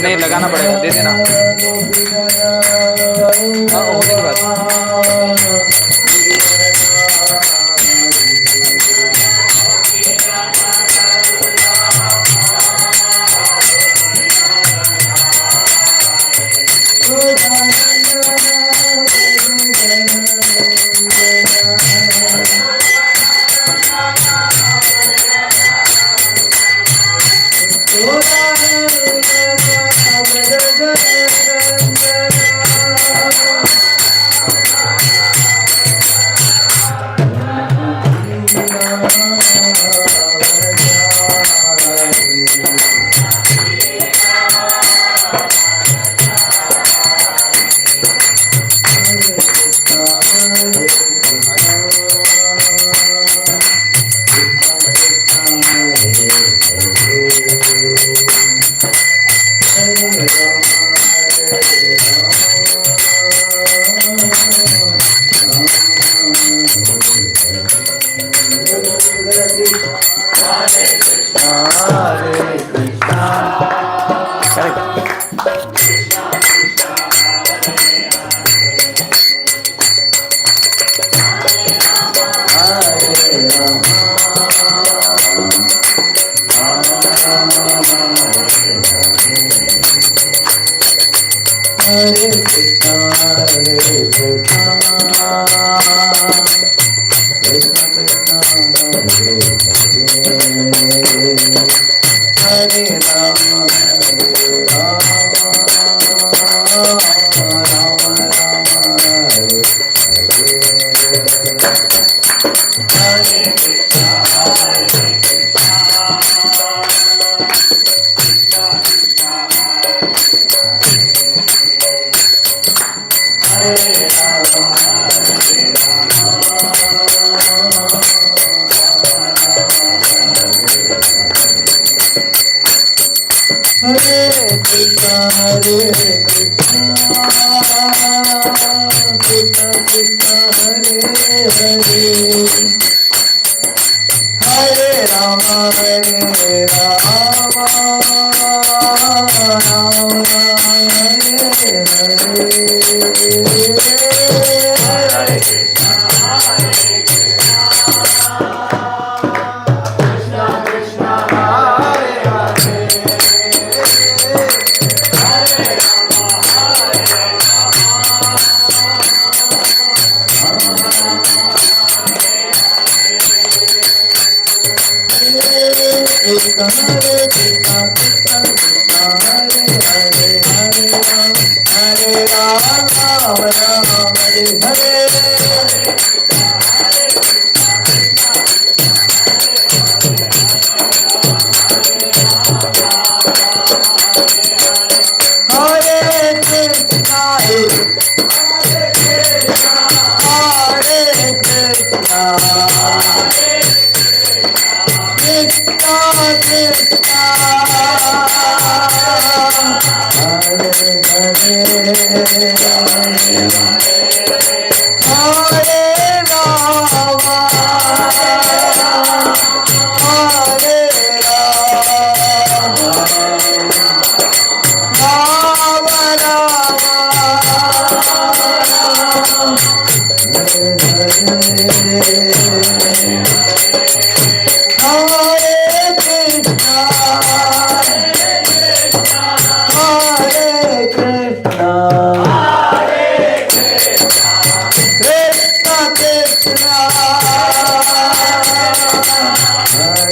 नहीं लगाना पड़ेगा, दे देना। हाँ होने के बाद हरे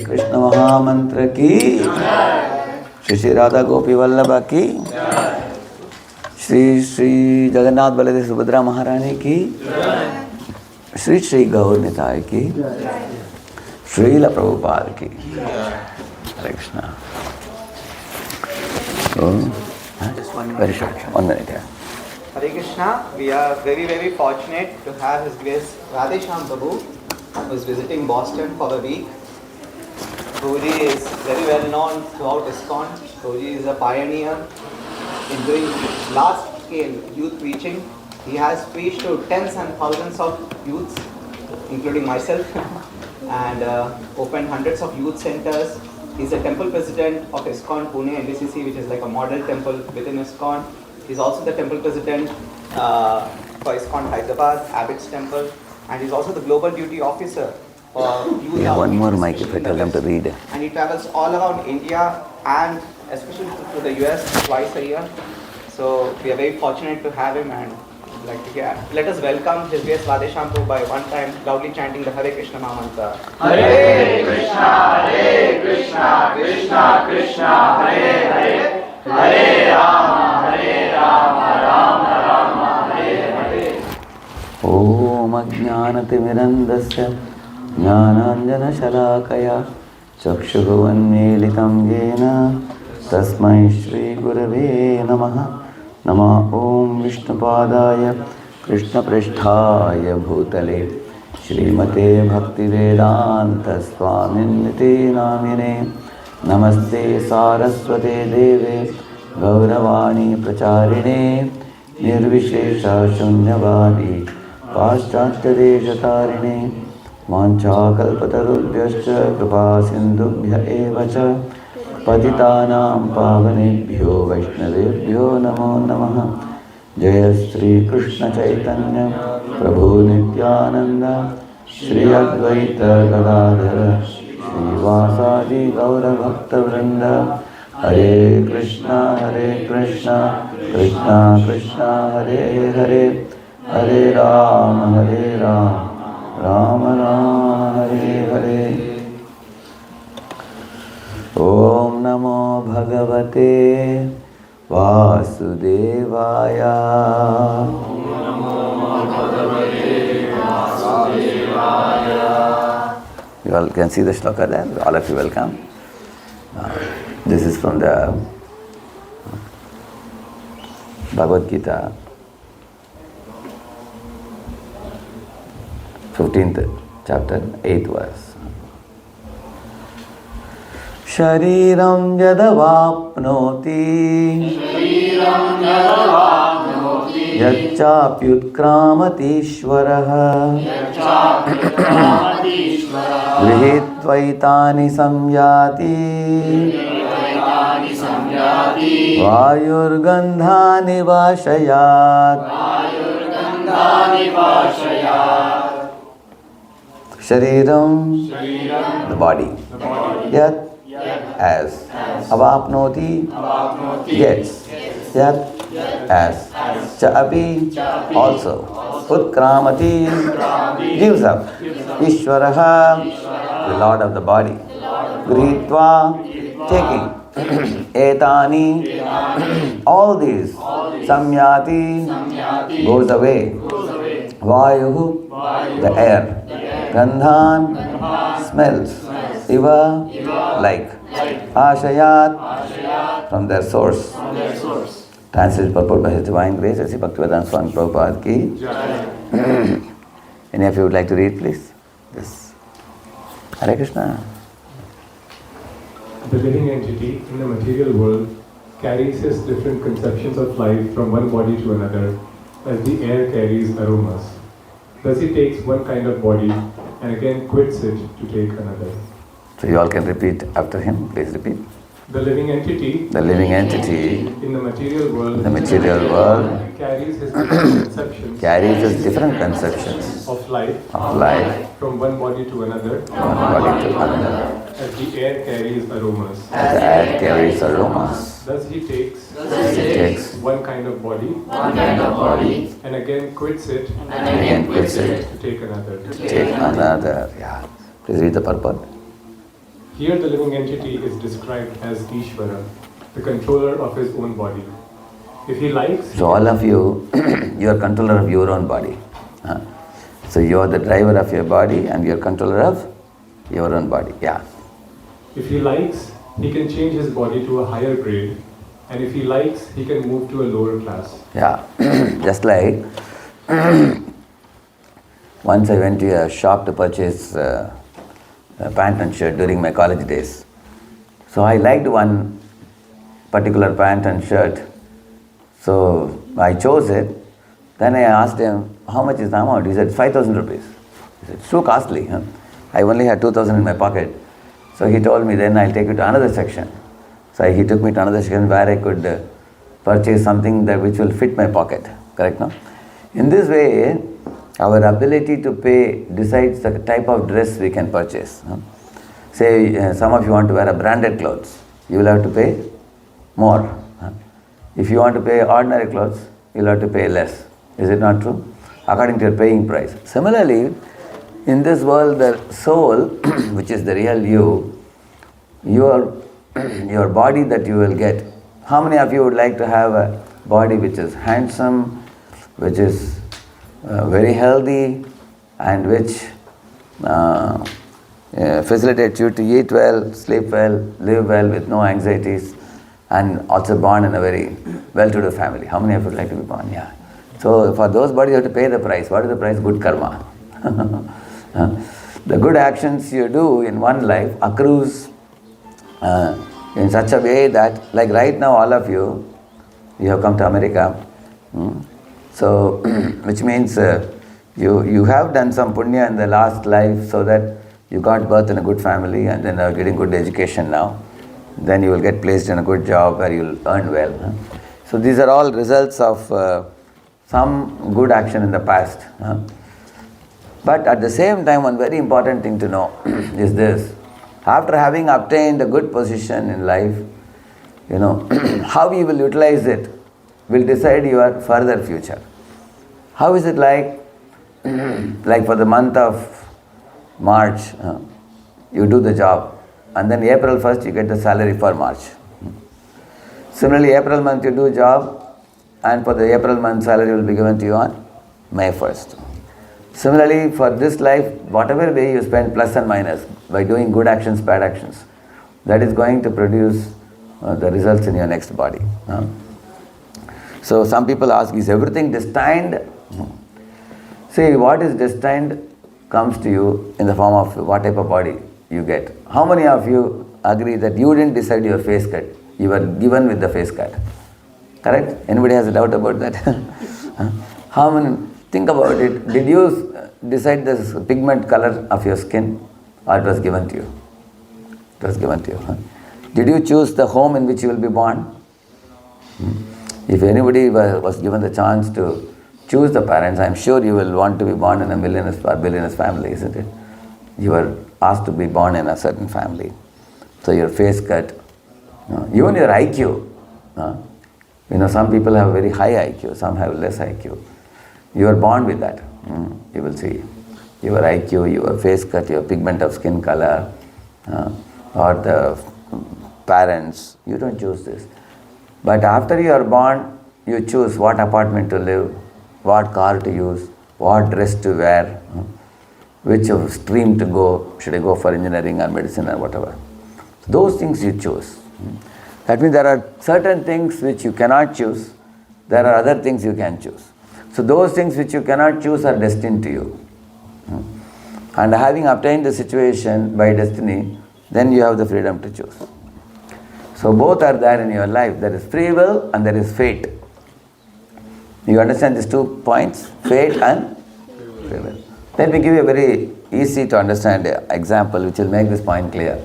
कृष्ण महामंत्र की, श्री श्री राधा गोपी वल्लभ की, श्री श्री जगन्नाथ बलदेव सुभद्रा महारानी की, श्री श्री गौर निताय की, श्रील प्रभुपाद की। हरे Krishna. Very short, 1 minute. Hare Krishna. We are very fortunate to have His Grace Radheshyam Prabhu, who is visiting Boston for a week. Prabhuji is very well known throughout ISKCON. Prabhuji is a pioneer in doing large scale youth preaching. He has preached to tens and thousands of youths, including myself, and opened hundreds of youth centers. He's the temple president of ISKCON Pune NDCC, which is like a model temple within ISKCON. He's also the temple president for ISKCON Hyderabad, Abbott's Temple, and he's also the global duty officer for youth. Yeah, one more mic if I tell them to read. And he travels all around India and especially to the US twice a year. So we are very fortunate to have him, and like to hear. Let us welcome His Grace Radheshyam Prabhu by one time loudly chanting the Hare Krishna Mantra. Hare Krishna, Krishna Krishna, Hare Hare, Hare Rama, Rama Rama, Hare Hare. Om Ajnanatimirandasya Jnananjanashalakaya Chakshurvanmilitam Yena Tasmai Shri Gurave Namaha. Nama Om Vishnupadaya Krishna Prishthaya Bhutale Shrimate Bhaktivedanta Swaminiti Namine Namaste Saraswate Deve Gauravani Pracharine Nirvishesha Shunyavadi Paschatya Deshatarine Mancha Kalpatarubhyascha Kripa Sindubhya Evacha पतितानां पावनेभ्यो वैष्णवेभ्यो नमो नमः। जय श्री कृष्ण चैतन्य प्रभु नित्यानंद श्री अद्वैत गदाधर श्रीवासादि गौरभक्तवृंद। हरे कृष्णा कृष्णा कृष्णा हरे हरे, हरे राम राम राम हरे हरे। ओम नमो भगवते वासुदेवाय। You all can see the shloka there. All of you welcome. This is from the Bhagavad Gita, 15th chapter, 8th verse. शरीरं यदवाप्नोति यच्चाप्युत्क्रामतीश्वरः गृहीत्वैतानि संयाति वायुर्गन्धानि वाशयात्। शरीरं, the body, yat, as, avapnoti, gets, yat, as, chaapi, also, utkramati, gives up, ishvaraha, the Lord of the body, gritva, taking, etani, all these, samyati, goes away, vayuhu, the air, gandhan, smells, iva, like, ashayat, from their source. Translated purport by His Divine Grace, Sri Bhaktivedanta Swami Prabhupada ki. Any of you would like to read, please? Yes. Hare Krishna. The living entity in the material world carries his different conceptions of life from one body to another, as the air carries aromas. Thus he takes one kind of body and again quits it to take another. So you all can repeat after him. Please repeat. The living entity in the material world carries his different conceptions of life from one body to another, as the air carries aromas. Thus he takes one kind of body and again quits it to take another. Yeah. Please read the purport. Here the living entity is described as Ishvara, the controller of his own body. If he likes... So all of you, you are controller of your own body. So you are the driver of your body and you are controller of your own body. Yeah. If he likes, he can change his body to a higher grade. And if he likes, he can move to a lower class. Yeah. Just like once I went to a shop to purchase a pant and shirt during my college days. So I liked one particular pant and shirt. So I chose it. Then I asked him, how much is the amount? He said, 5,000 rupees. He said, it's too costly. Huh? I only had 2,000 in my pocket. So he told me, then I'll take you to another section. So he took me to another section where I could purchase something that which will fit my pocket. Correct, no? In this way, our ability to pay decides the type of dress we can purchase. Say some of you want to wear a branded clothes, you will have to pay more. If you want to pay ordinary clothes, you will have to pay less. Is it not true? According to your paying price. Similarly, in this world, the soul, which is the real you, your body that you will get. How many of you would like to have a body which is handsome, which is very healthy, and which facilitates you to eat well, sleep well, live well with no anxieties, and also born in a very well-to-do family? How many of you would like to be born? Yeah. So for those bodies, you have to pay the price. What is the price? Good karma. The good actions you do in one life accrues in such a way that, like right now, all of you have come to America. So, which means you have done some punya in the last life so that you got birth in a good family and then are getting good education now. then you will get placed in a good job where you will earn well. So these are all results of some good action in the past. But at the same time, one very important thing to know is this. After having obtained a good position in life, how you will utilize it will decide your further future. How is it like? Like for the month of March, you do the job, and then April 1st you get the salary for March. Similarly, April month you do job, and for the April month salary will be given to you on May 1st. Similarly, for this life, whatever way you spend plus and minus, by doing good actions, bad actions, that is going to produce the results in your next body. So some people ask, is everything destined? See, what is destined comes to you in the form of what type of body you get. How many of you agree that you didn't decide your face cut? You were given with the face cut. Correct? Anybody has a doubt about that? How many? Think about it. Did you decide the pigment color of your skin, or it was given to you? It was given to you. Did you choose the home in which you will be born? If anybody was given the chance to choose the parents, I am sure you will want to be born in a billionaire's family, isn't it? You were asked to be born in a certain family. So your face cut, even your IQ. Some people have very high IQ, some have less IQ. You are born with that. You will see. Your IQ, your face cut, your pigment of skin color, or the parents, you don't choose this. But after you are born, you choose what apartment to live, what car to use, what dress to wear, which stream to go, should I go for engineering or medicine or whatever. Those things you choose. That means there are certain things which you cannot choose, there are other things you can choose. So those things which you cannot choose are destined to you. And having obtained the situation by destiny, then you have the freedom to choose. So both are there in your life. There is free will and there is fate. You understand these 2 points? Fate and free will. Let me give you a very easy to understand example which will make this point clear.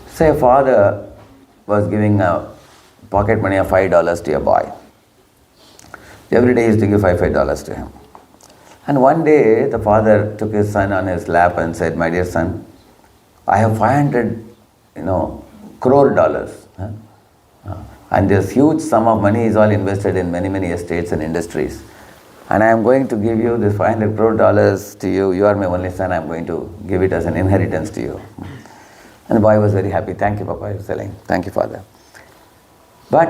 Say a father was giving a pocket money of $5 to a boy. Every day he used to give $5 to him. And one day the father took his son on his lap and said, "My dear son, I have 500 crore dollars. And this huge sum of money is all invested in many, many estates and industries. And I am going to give you this 500 crore dollars to you. You are my only son. I am going to give it as an inheritance to you." And the boy was very happy. "Thank you, Papa," he was telling. "Thank you, Father." But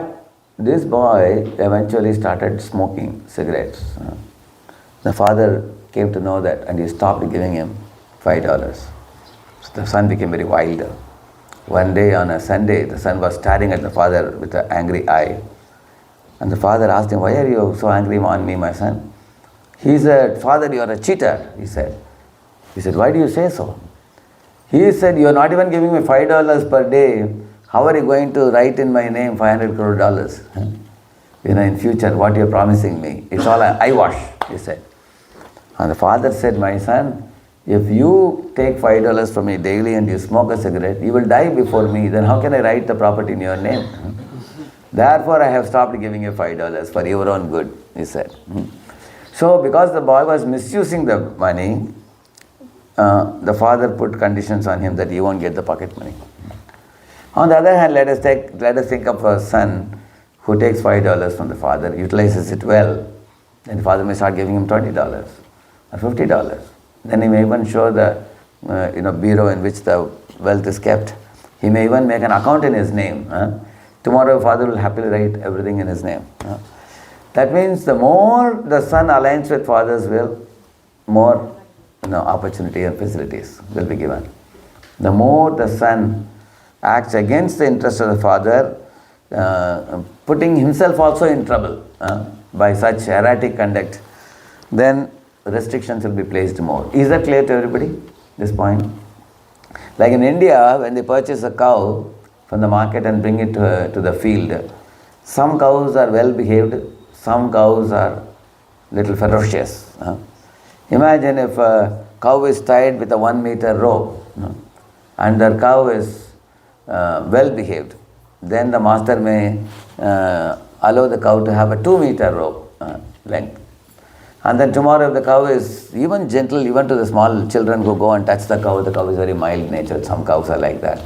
this boy eventually started smoking cigarettes. The father came to know that and he stopped giving him $5. So the son became very wild. One day on a Sunday, the son was staring at the father with an angry eye. And the father asked him, "Why are you so angry on me, my son?" He said, "Father, you are a cheater," he said. He said, "Why do you say so?" He said, "You are not even giving me $5 per day. How are you going to write in my name 500 crore dollars? In future, what you are promising me? It's all eyewash," he said. And the father said, "My son, if you take $5 from me daily and you smoke a cigarette, you will die before me. Then how can I write the property in your name? Therefore, I have stopped giving you $5 for your own good," he said. So, because the boy was misusing the money, the father put conditions on him that he won't get the pocket money. On the other hand, let us think of a son who takes $5 from the father, utilizes it well, then the father may start giving him $20 or $50. Then he may even show the bureau in which the wealth is kept. He may even make an account in his name. Tomorrow, father will happily write everything in his name. That means the more the son aligns with father's will, more opportunity and facilities will be given. The more the son acts against the interest of the father, putting himself also in trouble by such erratic conduct, then restrictions will be placed more. Is that clear to everybody, this point? Like in India, when they purchase a cow from the market and bring it to the field, some cows are well behaved, some cows are little ferocious. Imagine if a cow is tied with a 1 meter rope and the cow is well behaved, then the master may allow the cow to have a 2-meter rope length. And then tomorrow if the cow is even gentle, even to the small children who go and touch the cow is very mild natured, some cows are like that.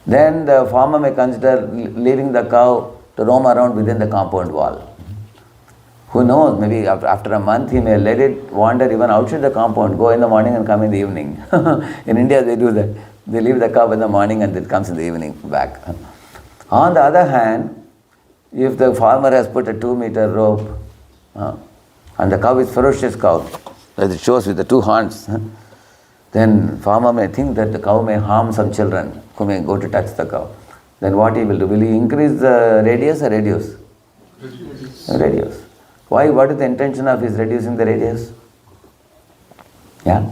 Then the farmer may consider leaving the cow to roam around within the compound wall. Who knows, maybe after a month he may let it wander even outside the compound, go in the morning and come in the evening. In India they do that. They leave the cow in the morning and it comes in the evening back. On the other hand, if the farmer has put a 2-meter rope and the cow is ferocious cow, as it shows with the 2 horns, then farmer may think that the cow may harm some children who may go to touch the cow. Then what he will do? Will he increase the radius or reduce? Radius. Why? What is the intention of his reducing the radius? Yeah?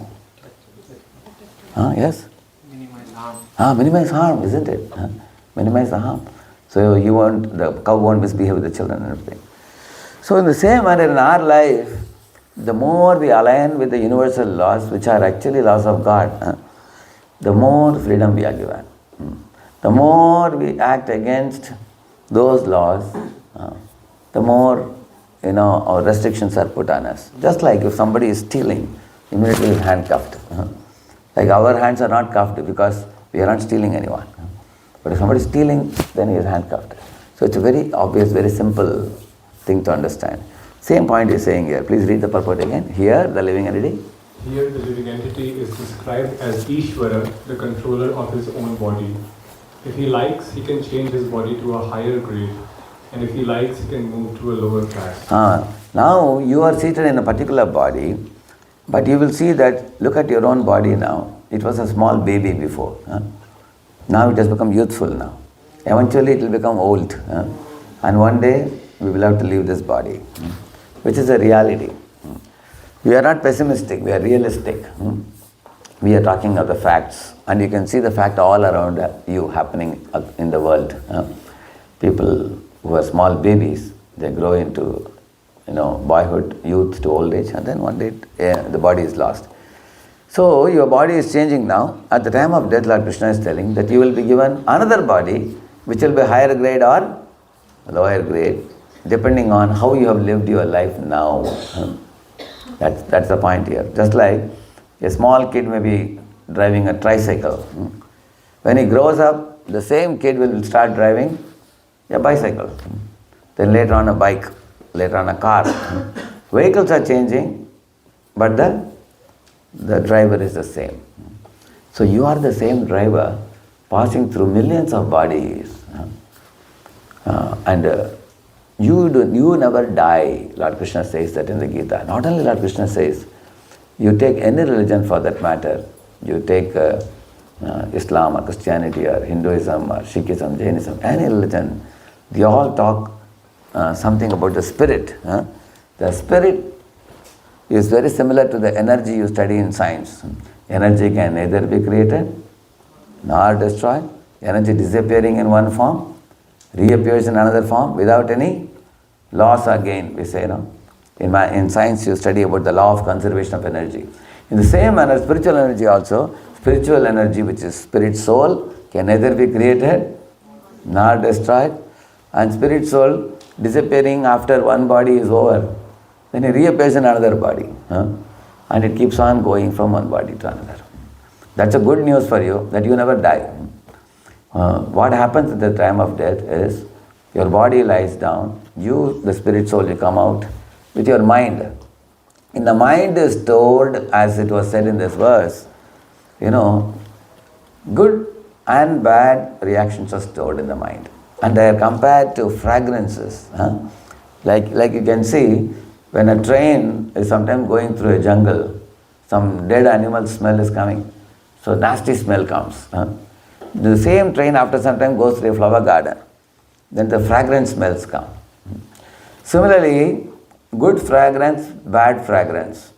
Yes? Minimize harm, isn't it? Minimize the harm. So the cow won't misbehave with the children and everything. So in the same manner in our life, the more we align with the universal laws, which are actually laws of God, the more freedom we are given. The more we act against those laws, the more our restrictions are put on us. Just like if somebody is stealing, immediately is handcuffed. Like our hands are not cuffed because we are not stealing anyone. But if somebody is stealing, then he is handcuffed. So it's a very obvious, very simple thing to understand. Same point he is saying here. Please read the purport again. Here, the living entity. Here, the living entity is described as Ishvara, the controller of his own body. If he likes, he can change his body to a higher grade. And if he likes, he can move to a lower class. Now, you are seated in a particular body, but you will see that, look at your own body now. It was a small baby before. Now it has become youthful now. Eventually it will become old. And one day we will have to leave this body, which is a reality. We are not pessimistic, we are realistic. We are talking of the facts, and you can see the fact all around you happening in the world. People who are small babies, they grow into boyhood, youth to old age, and then one day the body is lost. So your body is changing now. At the time of death, Lord Krishna is telling that you will be given another body which will be higher grade or lower grade, depending on how you have lived your life now. That's the point here. Just like a small kid may be driving a tricycle. When he grows up, the same kid will start driving a bicycle. Then later on a bike, later on a car. Vehicles are changing, but the driver is the same. So you are the same driver passing through millions of bodies. And you never die. Lord Krishna says that in the Gita. Not only Lord Krishna says, you take any religion for that matter, you take Islam or Christianity or Hinduism or Sikhism, Jainism, any religion, they all talk something about the spirit. The spirit is very similar to the energy you study in science. Energy can neither be created nor destroyed. Energy disappearing in one form, reappears in another form without any loss or gain, we say, In science you study about the law of conservation of energy. In the same manner, spiritual energy also, spiritual energy which is spirit soul can neither be created nor destroyed, and spirit soul disappearing after one body is over, then it reappears in another body, and it keeps on going from one body to another. That's a good news for you, that you never die. What happens at the time of death is, your body lies down, you, the spirit soul, you come out with your mind. In the mind is stored, as it was said in this verse, good and bad reactions are stored in the mind. And they are compared to fragrances. Like you can see, when a train is sometimes going through a jungle, some dead animal smell is coming. So nasty smell comes. The same train after some time goes through a flower garden. Then the fragrance smells come. Similarly, good fragrance, bad fragrance.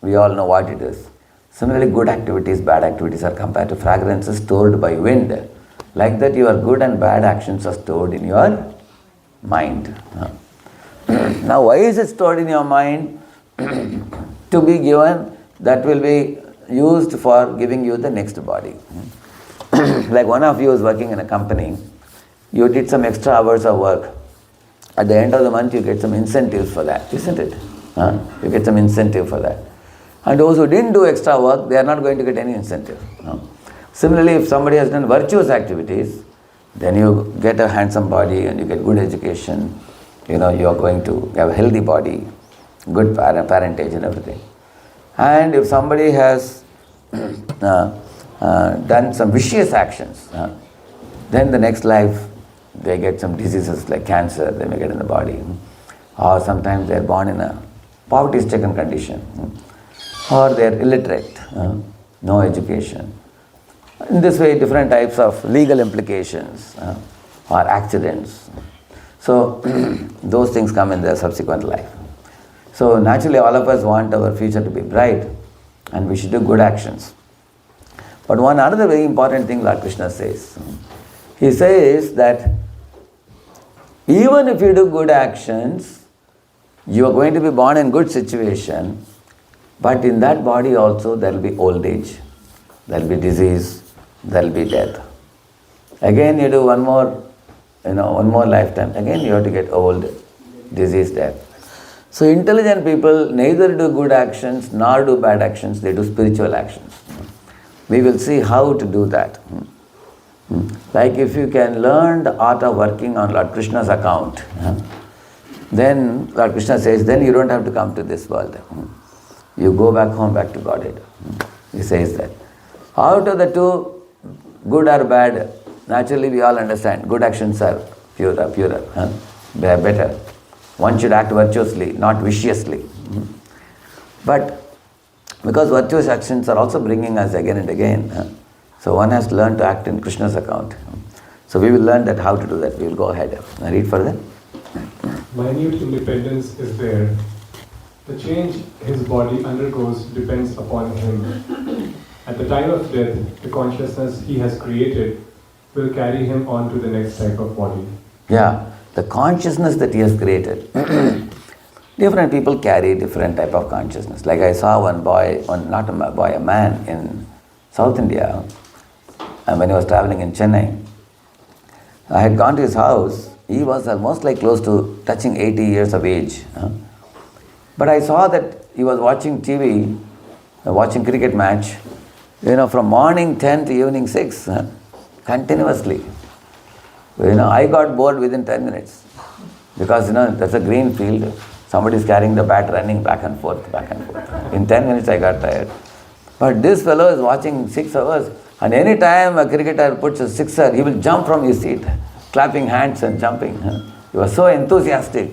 We all know what it is. Similarly, good activities, bad activities are compared to fragrances stored by wind. Like that, your good and bad actions are stored in your mind. Now, why is it stored in your mind? To be given, that will be used for giving you the next body. like one of you is working in a company, you did some extra hours of work. At the end of the month, you get some incentives for that, isn't it? You get some incentive for that. And those who didn't do extra work, they are not going to get any incentive. Similarly, if somebody has done virtuous activities, then you get a handsome body and you get good education. You are going to have a healthy body, good parentage and everything. And if somebody has done some vicious actions, then the next life they get some diseases like cancer, they may get in the body. Or sometimes they are born in a poverty-stricken condition. Or they are illiterate, no education. In this way, different types of legal implications or accidents. So, those things come in the subsequent life. So, naturally, all of us want our future to be bright and we should do good actions. But one another very important thing Lord Krishna says. He says that even if you do good actions, you are going to be born in good situation, but in that body also there will be old age, there will be disease, there will be death. Again you do one more lifetime, again you have to get old, disease, death. So intelligent people neither do good actions nor do bad actions, they do spiritual actions. We will see how to do that. Like if you can learn the art of working on Lord Krishna's account, then Lord Krishna says, then you don't have to come to this world. You go back home, back to Godhead. He says that. Out of the two, good or bad, naturally we all understand, good actions are purer. They are better. One should act virtuously, not viciously. But because virtuous actions are also bringing us again and again, so one has to learn to act in Krishna's account. So we will learn that how to do that. We will go ahead. I read further. Minute independence is there. The change his body undergoes depends upon him. At the time of death, the consciousness he has created will carry him on to the next type of body. Yeah, the consciousness that he has created. Different people carry different type of consciousness. Like I saw one boy, a man in South India, and when he was traveling in Chennai. I had gone to his house. He was almost like close to touching 80 years of age. But I saw that he was watching TV, watching cricket match, from morning 10 to evening 6, continuously. I got bored within 10 minutes. Because, that's a green field. Somebody is carrying the bat, running back and forth. In 10 minutes I got tired. But this fellow is watching 6 hours, and any time a cricketer puts a sixer, he will jump from his seat, clapping hands and jumping. He was so enthusiastic.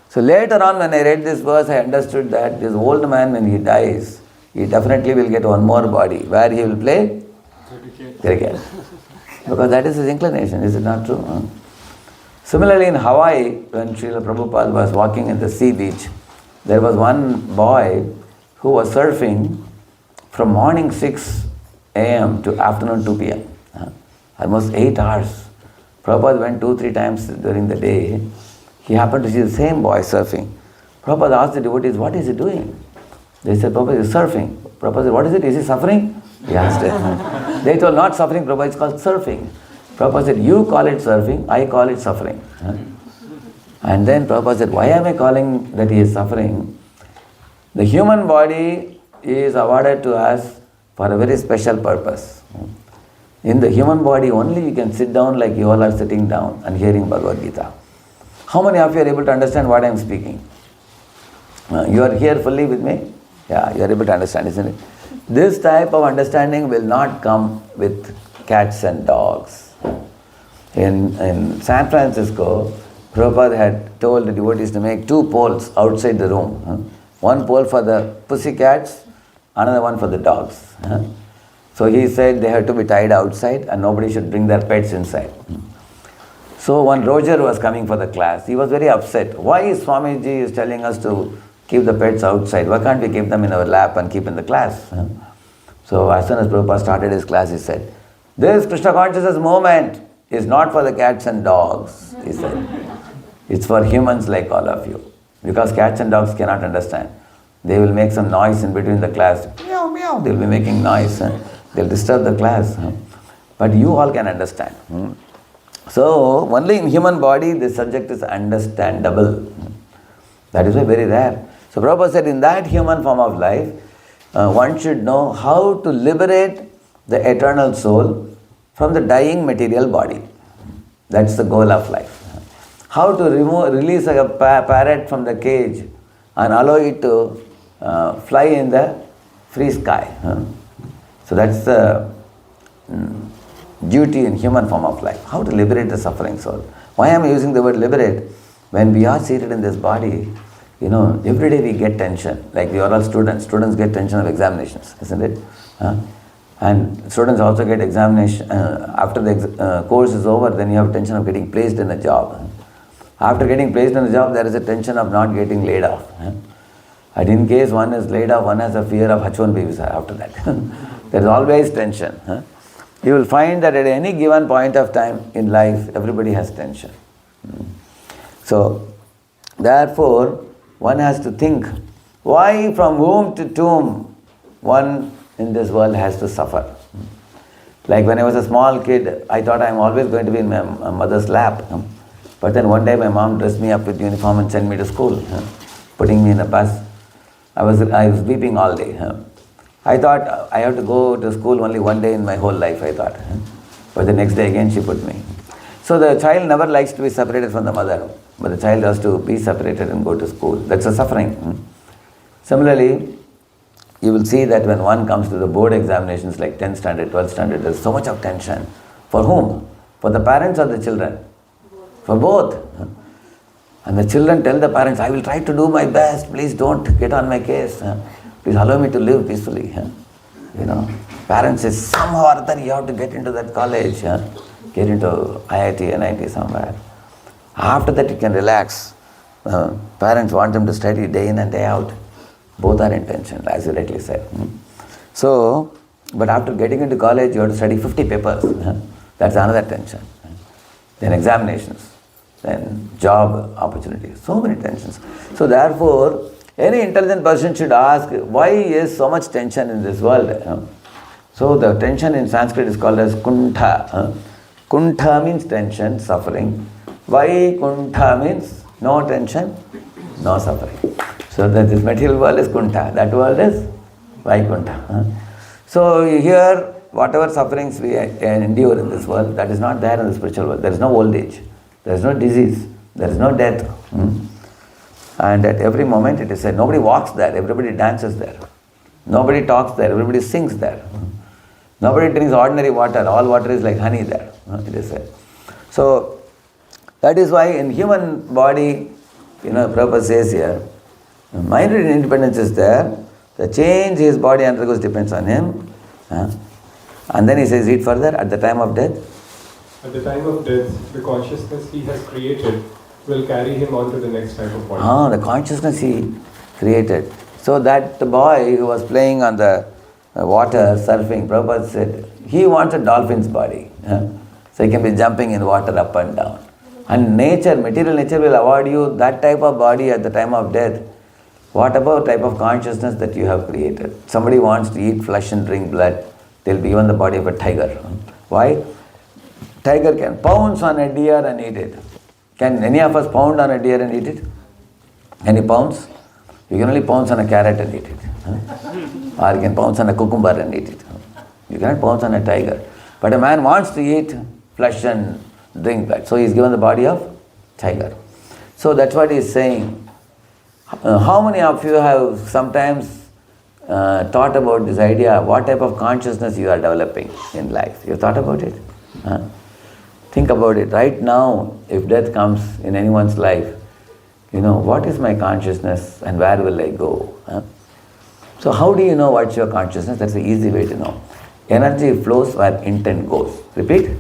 So later on when I read this verse, I understood that this old man, when he dies, he definitely will get one more body. Where he will play? Cricket. Because that is his inclination, is it not true? Similarly in Hawaii, when Srila Prabhupada was walking in the sea beach, there was one boy who was surfing from morning 6 a.m. to afternoon 2 p.m. Almost 8 hours. Prabhupada went 2-3 times during the day. He happened to see the same boy surfing. Prabhupada asked the devotees, what is he doing? They said, Prabhupada is surfing. Prabhupada said, what is it? Is he suffering? He asked it. They told, not suffering, Prabhupada, it's called surfing. Prabhupada said, you call it surfing, I call it suffering. And then Prabhupada said, why am I calling that he is suffering? The human body is awarded to us for a very special purpose. In the human body only you can sit down like you all are sitting down and hearing Bhagavad Gita. How many of you are able to understand what I am speaking? You are here fully with me? Yeah, you are able to understand, isn't it? This type of understanding will not come with cats and dogs. In San Francisco, Prabhupada had told the devotees to make 2 poles outside the room. One pole for the pussycats, another one for the dogs. So he said they had to be tied outside and nobody should bring their pets inside. So one Roger was coming for the class. He was very upset. Why Swamiji is telling us to keep the pets outside? Why can't we keep them in our lap and keep in the class? So as soon as Prabhupada started his class, he said, this Krishna consciousness movement is not for the cats and dogs, he said. It's for humans like all of you. Because cats and dogs cannot understand. They will make some noise in between the class. Meow, meow. They'll be making noise. They'll disturb the class. but you all can understand. So, only in human body this subject is understandable. That is why very rare. So, Prabhupada said in that human form of life, one should know how to liberate the eternal soul from the dying material body. That's the goal of life. How to release a parrot from the cage and allow it to fly in the free sky. So that's the duty in human form of life. How to liberate the suffering soul. Why am I using the word liberate? When we are seated in this body, every day we get tension. Like we are all students. Students get tension of examinations, isn't it? And students also get examination. After the course is over, then you have tension of getting placed in a job. After getting placed in a job, there is a tension of not getting laid off. And in case one is laid off, one has a fear of H1B visa after that. There is always tension. You will find that at any given point of time in life, everybody has tension. So, therefore, one has to think, why from womb to tomb one in this world has to suffer? Like when I was a small kid, I thought I am always going to be in my mother's lap. But then one day my mom dressed me up with uniform and sent me to school, putting me in a bus. I was weeping all day. I thought I have to go to school only one day in my whole life, I thought. But the next day again she put me. So the child never likes to be separated from the mother, but the child has to be separated and go to school. That's a suffering. Similarly, you will see that when one comes to the board examinations like 10th standard, 12th standard, there's so much of tension. For whom? For the parents or the children? For both. And the children tell the parents, I will try to do my best, please don't get on my case. Please allow me to live peacefully. Parents say, somehow or other you have to get into that college, get into IIT, NIT somewhere. After that you can relax. Parents want them to study day in and day out. Both are in tension, as you rightly said. So, but after getting into college, you have to study 50 papers. That's another tension. Then examinations, then job opportunities, so many tensions. So therefore, any intelligent person should ask, why is so much tension in this world? So the tension in Sanskrit is called as kuntha. Kuntha means tension, suffering. Why kuntha means no tension, no suffering. So that this material world is kuntha, that world is Vaikuntha. So here, whatever sufferings we endure in this world, that is not there in the spiritual world. There is no old age, there is no disease, there is no death. And at every moment it is said, nobody walks there, everybody dances there. Nobody talks there, everybody sings there. Nobody drinks ordinary water, all water is like honey there, it is said. So that is why in human body, Prabhupada says here, mind independence is there, the change his body undergoes depends on him. And then he says, read further, at the time of death. At the time of death, the consciousness he has created will carry him on to the next type of body. The consciousness he created. So that the boy who was playing on the water, surfing, Prabhupada said, he wants a dolphin's body. So he can be jumping in water up and down. And nature, material nature will award you that type of body at the time of death. What about type of consciousness that you have created? Somebody wants to eat flesh and drink blood, they'll be given the body of a tiger. Why? Tiger can pounce on a deer and eat it. Can any of us pound on a deer and eat it? Can you pounce? You can only pounce on a carrot and eat it. Or you can pounce on a cucumber and eat it. You cannot pounce on a tiger. But a man wants to eat flesh and drink blood. So he is given the body of tiger. So that's what he is saying. How many of you have sometimes thought about this idea, what type of consciousness you are developing in life? You thought about it? Think about it. Right now, if death comes in anyone's life, what is my consciousness and where will I go? So how do you know what's your consciousness? That's the easy way to know. Energy flows where intent goes. Repeat.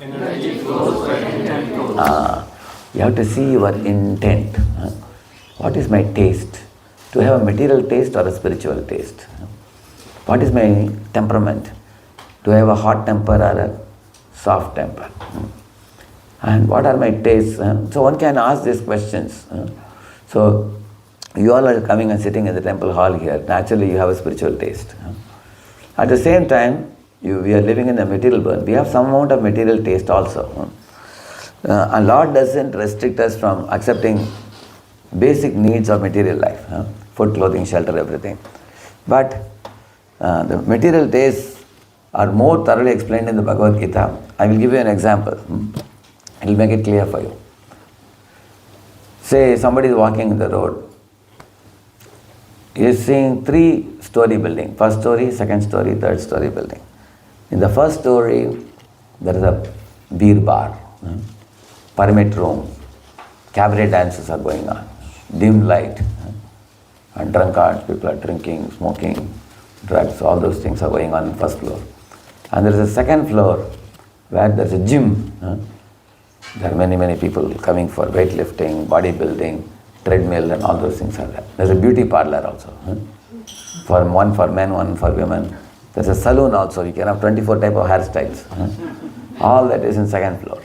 Energy flows where intent goes. You have to see your intent. What is my taste? To have a material taste or a spiritual taste? What is my temperament? Do I have a hot temper or a soft temper? And what are my tastes? So one can ask these questions. So you all are coming and sitting in the temple hall here. Naturally you have a spiritual taste. At the same time, we are living in the material world. We have some amount of material taste also. And Lord doesn't restrict us from accepting basic needs of material life. Food, clothing, shelter, everything. But the material tastes are more thoroughly explained in the Bhagavad Gita. I will give you an example. It will make it clear for you. Say somebody is walking in the road. He is seeing 3-story building. First story, second story, third story building. In the first story, there is a beer bar, permit room, cabaret dances are going on, dim light, and drunkards, people are drinking, smoking, drugs, all those things are going on in first floor. And there is a second floor where there is a gym. There are many people coming for weightlifting, bodybuilding, treadmill, and all those things are there. There's a beauty parlor also. One for men, one for women. There's a saloon also. You can have 24 type of hairstyles. All that is in second floor.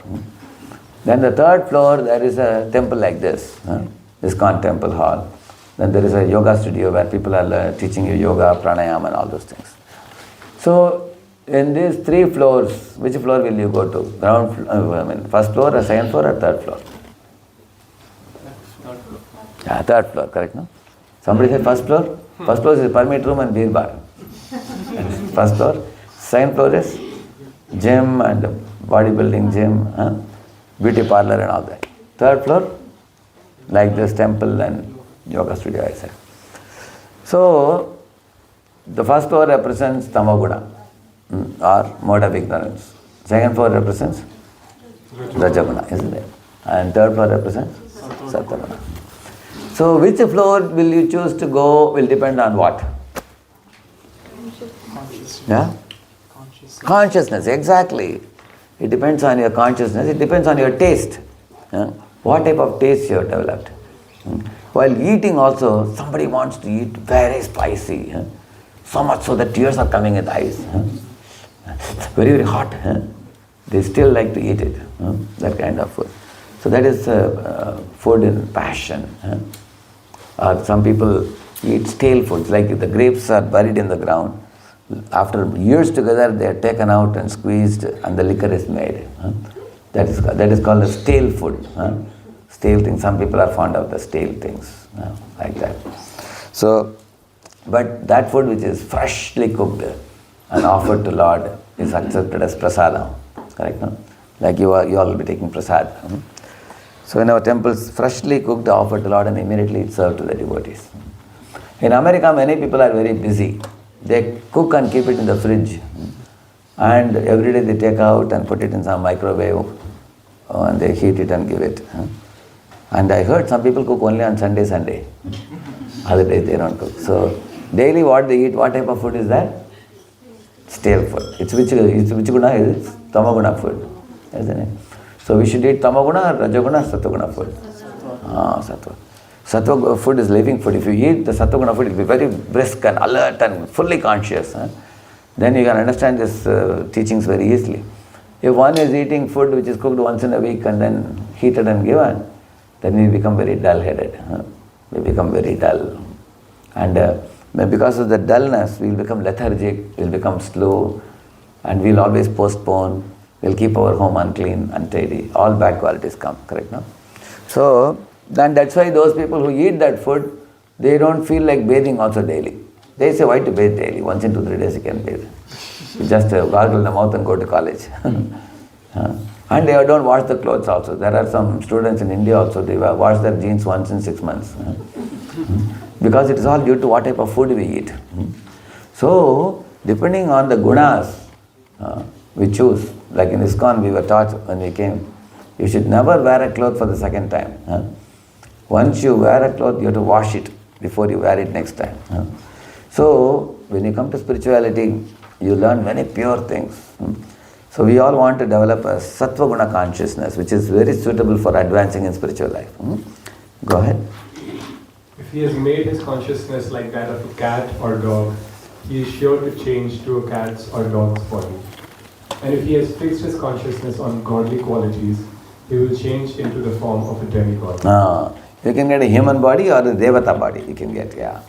Then the third floor, there is a temple like this. ISKCON temple hall. Then there is a yoga studio where people are teaching you yoga, pranayama, and all those things. So in these 3 floors, which floor will you go to? First floor, or second floor, or third floor? Yeah, third floor, correct, no? Somebody said first floor? First floor is a permit room and beer bar. First floor. Second floor is gym and bodybuilding gym, beauty parlor and all that. Third floor, like this temple and yoga studio, I said. So, the first floor represents Tamoguna, or mode of ignorance. Second floor represents Rajaguna, isn't it? And third floor represents Sattva. So which floor will you choose to go will depend on what? Yeah? Consciousness, exactly. It depends on your consciousness, it depends on your taste. What type of taste you have developed. While eating also, somebody wants to eat very spicy. So much so that tears are coming in the eyes. Very hot. They still like to eat it. That kind of food. So that is food in passion. Or some people eat stale foods, like the grapes are buried in the ground. After years together, they are taken out and squeezed, and the liquor is made. That is called a stale food. Stale things. Some people are fond of the stale things, like that. So, but that food which is freshly cooked and offered to Lord is accepted as prasadam. Correct, no? Like you all will be taking prasad. So in our temples, freshly cooked, offered to Lord, and immediately it's served to the devotees. In America, many people are very busy. They cook and keep it in the fridge. And every day they take out and put it in some microwave, and they heat it and give it. And I heard some people cook only on Sunday. Other days they don't cook. So daily what they eat, what type of food is that? Stale food. It's which guna is it? Tamaguna food, isn't it? So we should eat tamaguna, rajaguna, sattva food. Sattva. Sattva food is living food. If you eat the sattva food, it will be very brisk and alert and fully conscious. Then you can understand these teachings very easily. If one is eating food which is cooked once in a week and then heated and given, then we become very dull-headed. We become very dull. And because of the dullness, we will become lethargic, we will become slow, and we will always postpone. We'll keep our home unclean, untidy. All bad qualities come, correct, no? So, then that's why those people who eat that food, they don't feel like bathing also daily. They say, why to bathe daily? Once in 2-3 days you can bathe. You just gargle the mouth and go to college. And they don't wash the clothes also. There are some students in India also, they wash their jeans once in 6 months. Because it is all due to what type of food we eat. So, depending on the gunas, we choose. Like in ISKCON, we were taught when we came, you should never wear a cloth for the second time. Once you wear a cloth, you have to wash it before you wear it next time. So, when you come to spirituality, you learn many pure things. So, we all want to develop a sattva guna consciousness, which is very suitable for advancing in spiritual life. Go ahead. If he has made his consciousness like that of a cat or dog, he is sure to change to a cat's or dog's body. And if he has fixed his consciousness on godly qualities, he will change into the form of a demigod. You can get a human body or a devata body, you can get, yeah.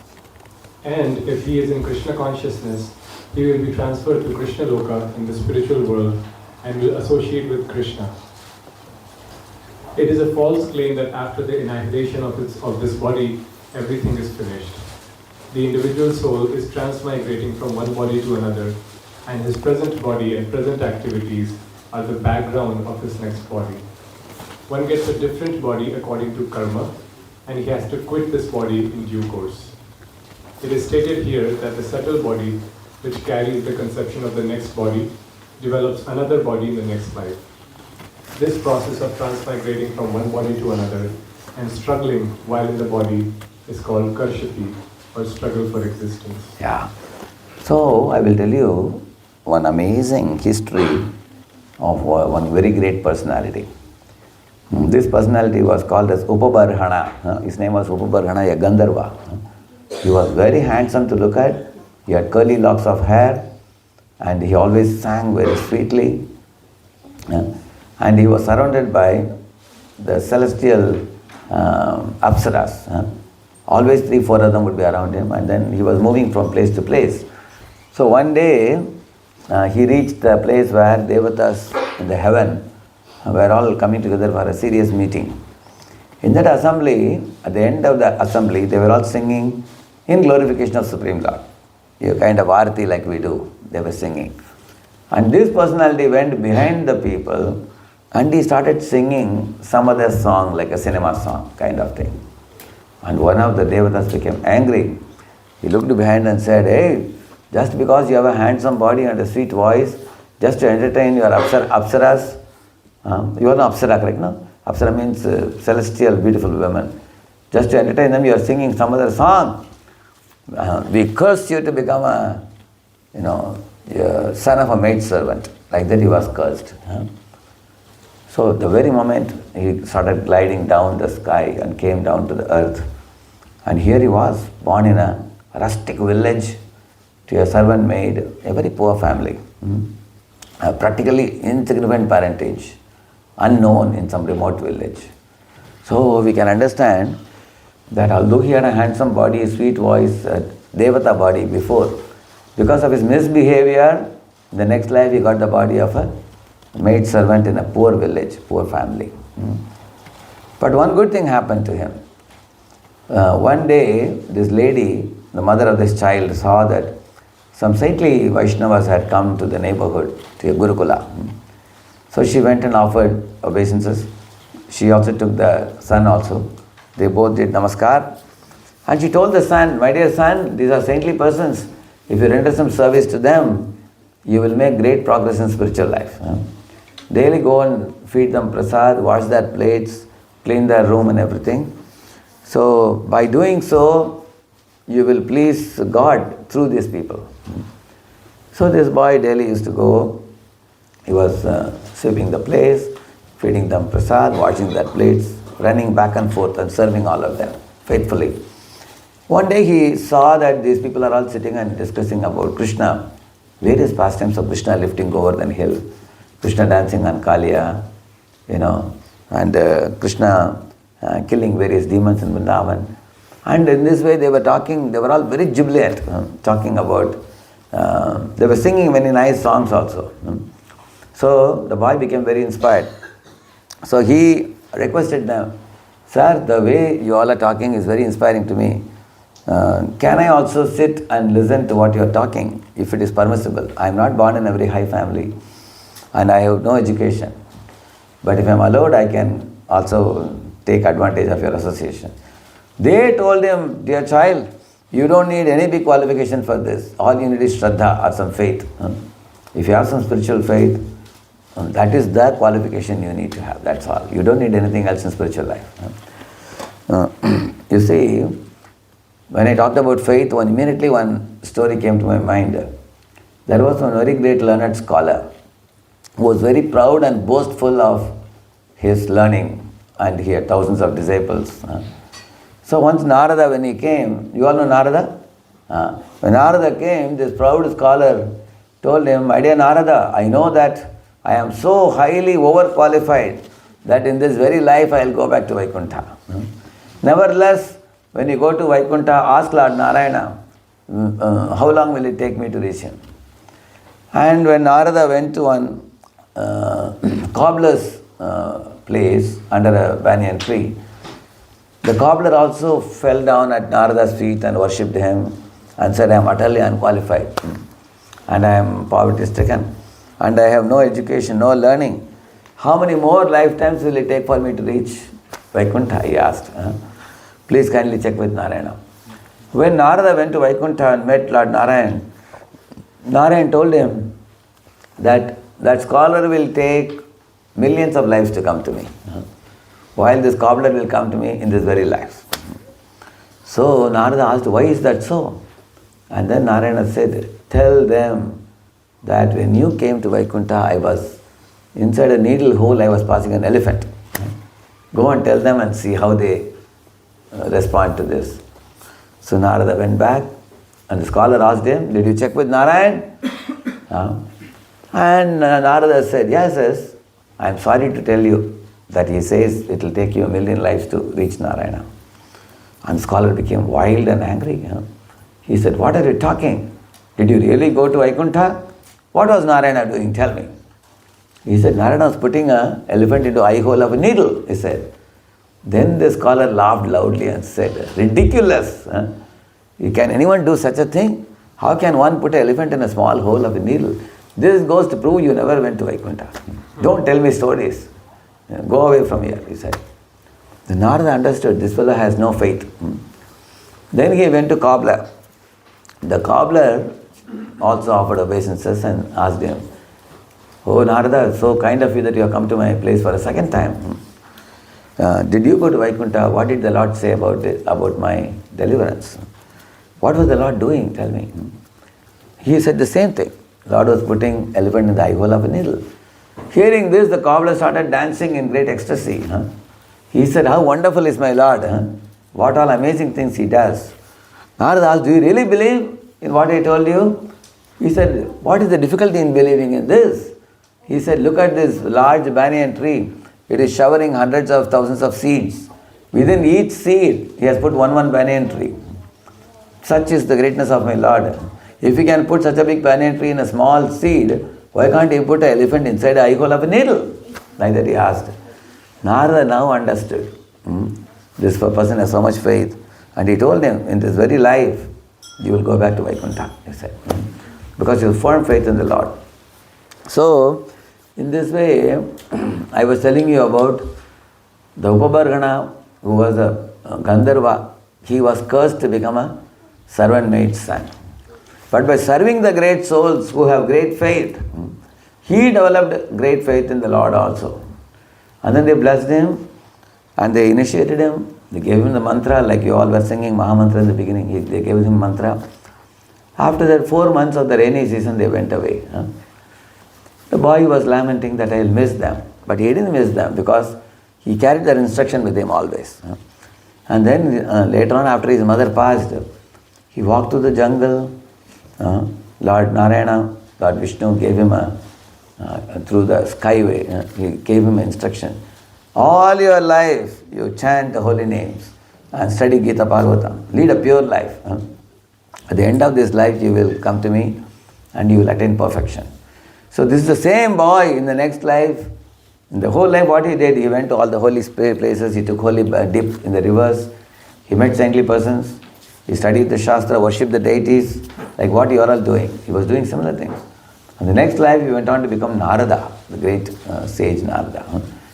And if he is in Krishna consciousness, he will be transferred to Krishna Loka in the spiritual world and will associate with Krishna. It is a false claim that after the annihilation of this body, everything is finished. The individual soul is transmigrating from one body to another, and his present body and present activities are the background of his next body. One gets a different body according to karma, and he has to quit this body in due course. It is stated here that the subtle body, which carries the conception of the next body, develops another body in the next life. This process of transmigrating from one body to another and struggling while in the body is called karshati, or struggle for existence. Yeah. So I will tell you one amazing history of one very great personality. This personality was called as Upabarhana. His name was Upabarhana, a Gandharva. He was very handsome to look at. He had curly locks of hair, and he always sang very sweetly. And he was surrounded by the celestial apsaras. Always 3-4 of them would be around him, and then he was moving from place to place. So one day, he reached the place where Devatas in the heaven were all coming together for a serious meeting. In that assembly, at the end of the assembly, they were all singing in glorification of Supreme Lord. A kind of arati like we do, they were singing. And this personality went behind the people and he started singing some other song, like a cinema song kind of thing. And one of the Devatas became angry. He looked behind and said, "Hey, just because you have a handsome body and a sweet voice, just to entertain your apsaras, you are not apsara, correct, no? Apsara means celestial, beautiful women. Just to entertain them, you are singing some other song. We curse you to become a son of a maid servant." Like that he was cursed. So the very moment he started gliding down the sky and came down to the earth, and here he was, born in a rustic village to a servant maid, a very poor family, practically insignificant parentage, unknown in some remote village. So we can understand that although he had a handsome body, sweet voice, Devata body before, because of his misbehavior, in the next life he got the body of a maid servant in a poor village, poor family. But one good thing happened to him. One day, this lady, the mother of this child, saw that some saintly Vaishnavas had come to the neighborhood, to a Gurukula. So she went and offered obeisances. She also took the son also. They both did namaskar. And she told the son, "My dear son, these are saintly persons. If you render some service to them, you will make great progress in spiritual life. Daily go and feed them prasad, wash their plates, clean their room and everything. So by doing so, you will please God through these people." So this boy daily used to go. He was sweeping the place, feeding them prasad, washing their plates, running back and forth and serving all of them faithfully. One day he saw that these people are all sitting and discussing about Krishna, various pastimes of Krishna, lifting Govardhan hill, Krishna dancing on Kaliya, and Krishna killing various demons in Vrindavan. And in this way they were talking, they were all very jubilant, talking about, they were singing many nice songs also. So the boy became very inspired. So he requested them, "Sir, the way you all are talking is very inspiring to me. Can I also sit and listen to what you are talking, if it is permissible? I am not born in a very high family and I have no education. But if I am allowed, I can also take advantage of your association." They told him, "Dear child, you don't need any big qualification for this. All you need is Shraddha or some faith. If you have some spiritual faith, that is the qualification you need to have. That's all. You don't need anything else in spiritual life." You see, when I talked about faith, immediately one story came to my mind. There was one very great learned scholar who was very proud and boastful of his learning, and he had thousands of disciples. So once Narada, when he came, you all know Narada? When Narada came, this proud scholar told him, "My dear Narada, I know that I am so highly overqualified that in this very life I will go back to Vaikuntha. Nevertheless, when you go to Vaikuntha, ask Lord Narayana, how long will it take me to reach him?" And when Narada went to one cobbler's place under a banyan tree, the cobbler also fell down at Narada's feet and worshipped him and said, I am utterly unqualified and I am poverty stricken and I have no education, no learning. How many more lifetimes will it take for me to reach Vaikuntha? He asked. Please kindly check with Narayana. When Narada went to Vaikuntha and met Lord Narayan, Narayan told him that scholar will take millions of lives to come to me, while this cobbler will come to me in this very life. So Narada asked, why is that so? And then Narayana said, tell them that when you came to Vaikuntha, I was inside a needle hole, I was passing an elephant. Go and tell them and see how they respond to this. So Narada went back and the scholar asked him, did you check with Narayan? And Narada said, yes, I am sorry to tell you that he says it will take you 1,000,000 lives to reach Narayana. And the scholar became wild and angry. He said, what are you talking? Did you really go to Vaikuntha? What was Narayana doing? Tell me. He said, Narayana was putting an elephant into the eye hole of a needle, he said. Then the scholar laughed loudly and said, ridiculous. Can anyone do such a thing? How can one put an elephant in a small hole of a needle? This goes to prove you never went to Vaikuntha. Don't tell me stories. Go away from here, he said. The Narada understood this fellow has no faith. Then he went to Cobbler. The Cobbler also offered obeisances and asked him, oh Narada, so kind of you that you have come to my place for a second time. Did you go to Vaikuntha? What did the Lord say about my deliverance? What was the Lord doing? Tell me. He said the same thing. The Lord was putting elephant in the eye hole of a needle. Hearing this, the cobbler started dancing in great ecstasy. He said, how wonderful is my Lord. What all amazing things he does. Narada asked, do you really believe in what I told you? He said, what is the difficulty in believing in this? He said, look at this large banyan tree. It is showering hundreds of thousands of seeds. Within each seed, he has put one banyan tree. Such is the greatness of my Lord. If he can put such a big banyan tree in a small seed, why can't he put an elephant inside the eye hole of a needle? Like that he asked. Narada now understood. This person has so much faith. And he told him, in this very life, you will go back to Vaikuntha, he said. Because you have firm faith in the Lord. So, in this way, I was telling you about the Upabargana, who was a Gandharva. He was cursed to become a servant maid's son. But by serving the great souls who have great faith, he developed great faith in the Lord also. And then they blessed him and they initiated him. They gave him the mantra, like you all were singing Mahamantra in the beginning. They gave him mantra. After that 4 months of the rainy season, they went away. The boy was lamenting that I will miss them. But he didn't miss them because he carried their instruction with him always. And then later on, after his mother passed, he walked through the jungle. Lord Narayana, Lord Vishnu gave him through the skyway, he gave him instruction. All your life, you chant the holy names and study Gita Bhagavatam. Lead a pure life. At the end of this life, you will come to me and you will attain perfection. So this is the same boy in the next life. In the whole life, what he did, he went to all the holy places, he took holy dip in the rivers, he met saintly persons, he studied the Shastra, worshipped the deities, like what you are all doing. He was doing similar things. In the next life, he went on to become Narada, the great sage Narada.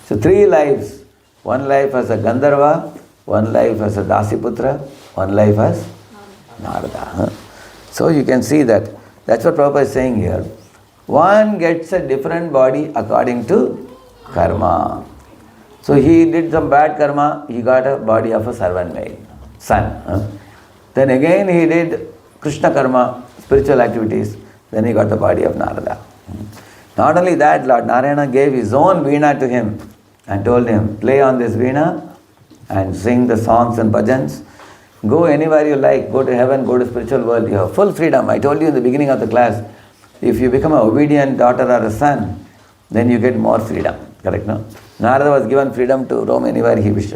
So 3 lives. 1 life as a Gandharva, 1 life as a Dasiputra, 1 life as Narada. So you can see that. That's what Prabhupada is saying here. One gets a different body according to karma. So he did some bad karma, he got a body of a servant maid, son. Then again he did Krishna karma, spiritual activities, then he got the body of Narada. Not only that, Lord Narayana gave his own veena to him and told him, play on this veena and sing the songs and bhajans. Go anywhere you like, go to heaven, go to spiritual world, you have full freedom. I told you in the beginning of the class, if you become an obedient daughter or a son, then you get more freedom. Correct, no? Narada was given freedom to roam anywhere he wished.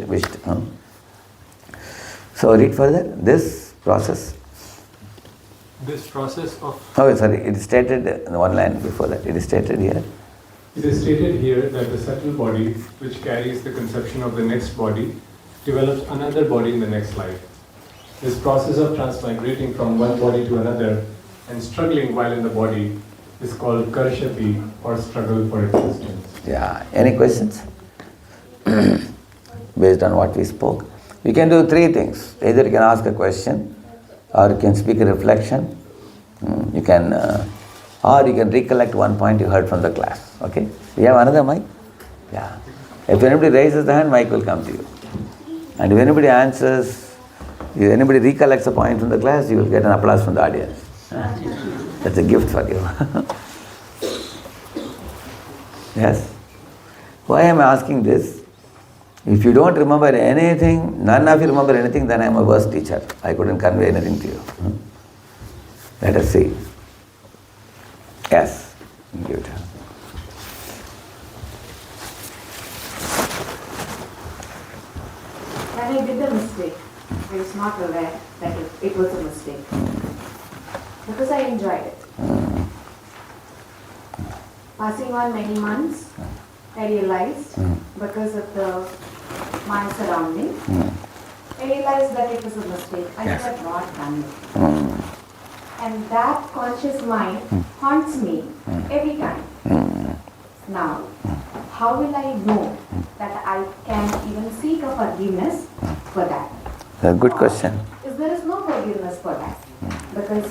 So read further, this process. This process of... Oh, sorry, it is stated in one line before that. It is stated here. It is stated here that the subtle body, which carries the conception of the next body, develops another body in the next life. This process of transmigrating from one body to another and struggling while in the body is called karshati, or struggle for existence. Yeah. Any questions? Based on what we spoke. You can do three things. Either you can ask a question, or you can speak a reflection. You can, or you can recollect one point you heard from the class. Okay? You have another mic? Yeah. If anybody raises the hand, mic will come to you. And if anybody answers, if anybody recollects a point from the class, you will get an applause from the audience. That's a gift for you. Yes? Why am I asking this? If you don't remember anything, none of you remember anything, then I am a worse teacher. I couldn't convey anything to you. Let us see. Yes. Give it. When I did a mistake, I was not aware that it was a mistake. Because I enjoyed it. Passing on many months, I realized, because of my surroundings, I realized that it was a mistake. I should have not done it. And that conscious mind haunts me every time. Now, how will I know that I can even seek a forgiveness for that? That's a good question. There is no forgiveness for that. Because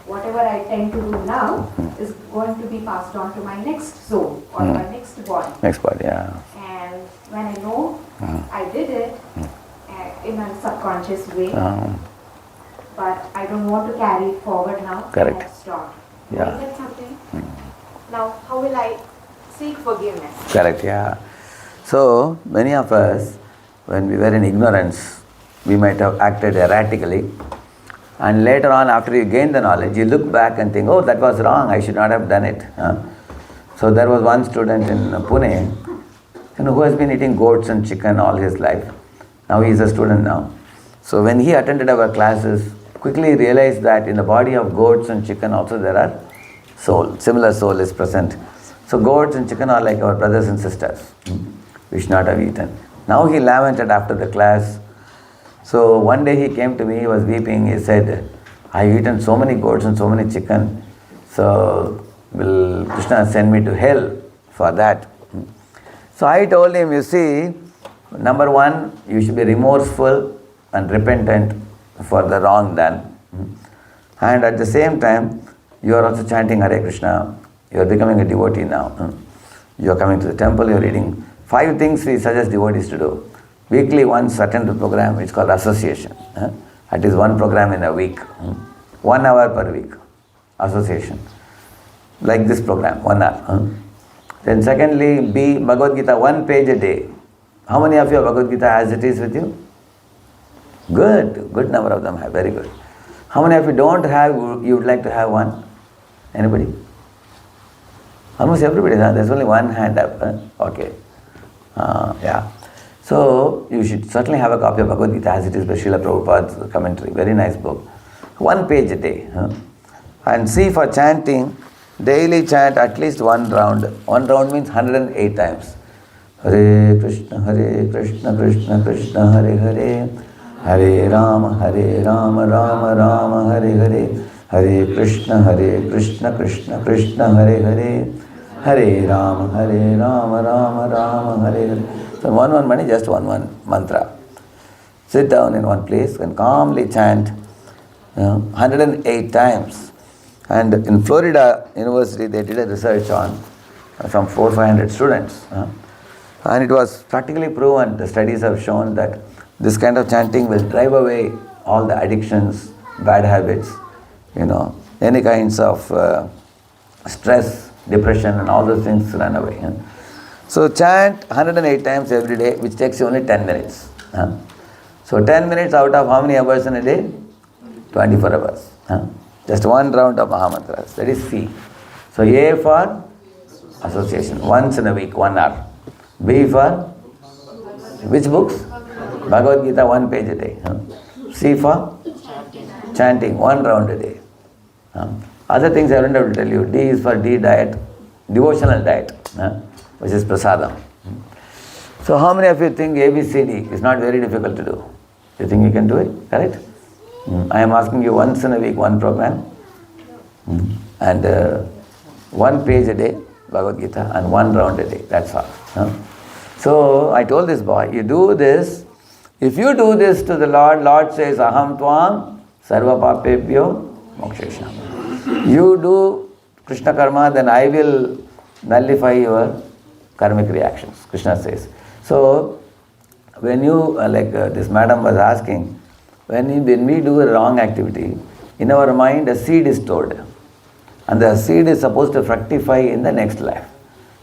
whatever I tend to do now is going to be passed on to my next soul or my next body. Next body, yeah. And when I know I did it in a subconscious way, but I don't want to carry it forward now. Correct. I have stopped. Yeah. Is that something? Now, how will I seek forgiveness? Correct, yeah. So, many of us, when we were in ignorance, we might have acted erratically. And later on, after you gain the knowledge, you look back and think, oh, that was wrong, I should not have done it. So there was one student in Pune, who has been eating goats and chicken all his life. Now he is a student now. So when he attended our classes, quickly realized that in the body of goats and chicken also there are soul. Similar soul is present. So goats and chicken are like our brothers and sisters. We should not have eaten. Now he lamented after the class. So one day he came to me, he was weeping, he said, I've eaten so many goats and so many chicken, so will Krishna send me to hell for that? So I told him, you see, number one, you should be remorseful and repentant for the wrong done. And at the same time, you are also chanting Hare Krishna, you are becoming a devotee now. You are coming to the temple, you are reading 5 things we suggest devotees to do. Weekly once attend the program, it's called association. That is one program in a week. 1 hour per week. Association. Like this program, 1 hour. Then secondly, be Bhagavad Gita 1 page a day. How many of you have Bhagavad Gita as it is with you? Good. Good number of them have. Very good. How many of you don't have, you would like to have one? Anybody? Almost everybody. There's only one hand up. Okay. Yeah. So, you should certainly have a copy of Bhagavad Gita as it is by Srila Prabhupada's commentary. Very nice book. 1 page a day. And see, for chanting, daily chant at least 1 round. 1 round means 108 times. Hare Krishna, Krishna Krishna, Hare Hare. Hare Rama, Rama Rama, Hare Hare. Hare Krishna, Krishna Krishna, Hare Hare. Hare Rama, Rama Rama, Hare Hare. So 1 money, just 1 mantra. Sit down in one place and calmly chant 108 times. And in Florida University, they did a research on some 400-500 students. And it was practically proven, the studies have shown that this kind of chanting will drive away all the addictions, bad habits, any kinds of stress, depression and all those things run away. So chant 108 times every day, which takes you only 10 minutes. So 10 minutes out of how many hours in a day? 24 hours. Just 1 round of Mahamantras. That is C. So A for association, once in a week, 1 hour. B for which books? Bhagavad Gita, 1 page a day. C for chanting, 1 round a day. Other things I don't have to tell you. D is for D diet, devotional diet, which is prasadam. So how many of you think ABCD is not very difficult to do? You think you can do it? Correct? I am asking you once in a week, one program, and one page a day, Bhagavad Gita, and one round a day. That's all. So I told this boy, you do this. If you do this to the Lord, Lord says, Aham Tvam Sarva Papebhyo Mokshesham. You do Krishna karma, then I will nullify your karmic reactions, Krishna says. So when you, this madam was asking, when we do a wrong activity, in our mind a seed is stored. And the seed is supposed to fructify in the next life,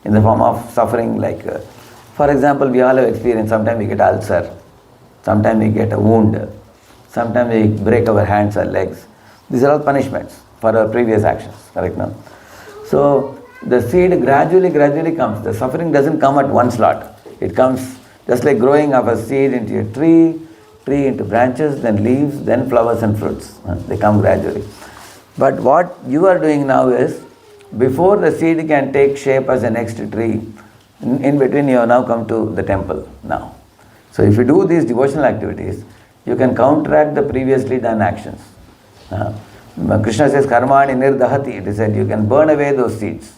in the form of suffering. For example, we all have experienced, sometimes we get ulcer, sometimes we get a wound, sometimes we break our hands or legs. These are all punishments for our previous actions, correct now? So the seed gradually comes. The suffering doesn't come at one slot. It comes just like growing of a seed into a tree into branches, then leaves, then flowers and fruits. They come gradually. But what you are doing now is, before the seed can take shape as a next tree, in between you have now come to the temple now. So if you do these devotional activities, you can counteract the previously done actions. Krishna says, karmani nirdahati. It is said you can burn away those seeds.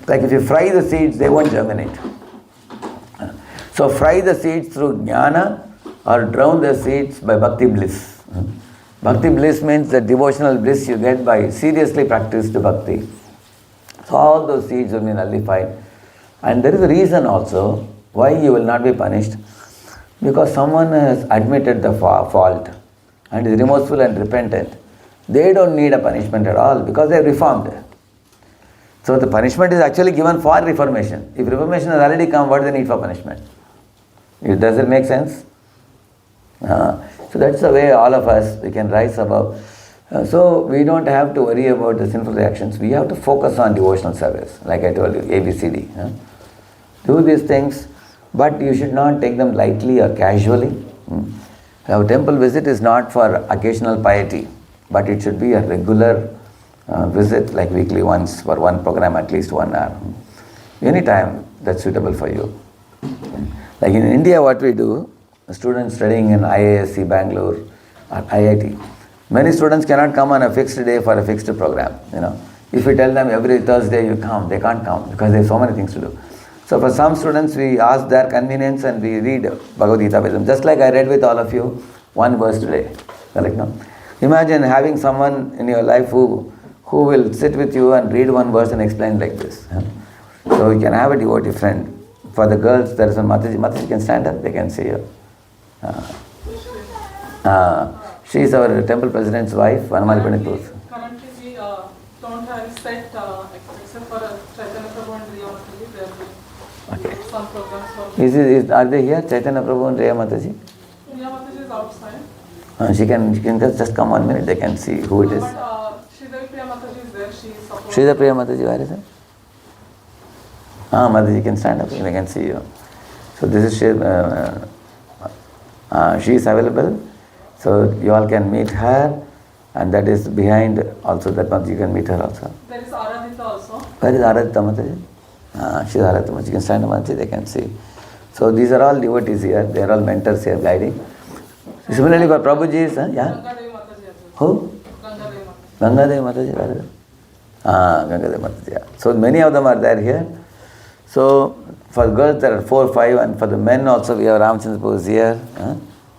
Like if you fry the seeds, they won't germinate. So fry the seeds through jnana or drown the seeds by bhakti bliss. Bhakti bliss means the devotional bliss you get by seriously practiced bhakti. So all those seeds will be nullified. And there is a reason also why you will not be punished. Because someone has admitted the fault and is remorseful and repentant. They don't need a punishment at all because they are reformed. So the punishment is actually given for reformation. If reformation has already come, what is the need for punishment? Does it make sense? So that's the way all of us, we can rise above. So we don't have to worry about the sinful reactions. We have to focus on devotional service, like I told you, ABCD. Do these things, but you should not take them lightly or casually. Our temple visit is not for occasional piety, but it should be a regular visit, like weekly once, for one program, at least 1 hour. Anytime that's suitable for you. Like in India, what we do, students studying in IISc Bangalore or IIT, many students cannot come on a fixed day for a fixed program. If you tell them every Thursday you come, they can't come because they have so many things to do. So for some students, we ask their convenience and we read Bhagavad Gita with them. Just like I read with all of you, one verse today. Correct, no? Imagine having someone in your life who will sit with you and read one verse and explain like this. So you can have a devotee friend. For the girls, there is a Mataji. Mataji can stand up, they can see you. She is our temple president's wife, Vanamali Pandit. Currently, we don't have set except for Chaitanya Prabhu and Riya Mataji. There are Okay. some programs for. Are they here, Chaitanya Prabhu and Riya Mataji? Riya Mataji is outside. She can just come 1 minute, they can see who it is. But Sridhar Priya Mataji is there. She is supporting. Sridhar Priya Mataji, where is it? Mataji can stand up, they can see you. So this is she is available. So you all can meet her, and that is behind also, that Mataji, you can meet her also. There is Aradhita also. Where is Aradhita Mataji? She is Aradhita Mataji. You can stand up, Mataji, they can see. So these are all devotees here, they are all mentors here guiding. Similarly for Prabhuji's, yeah? Gangadevi Mataji as well. Who? Gangadevi Mataji. Gangadevi Mataji, where is it? Gangadevi Mataji, yeah. So many of them are there here. So for girls there are 4 or 5, and for the men also we have Ramchandra Prabhu here.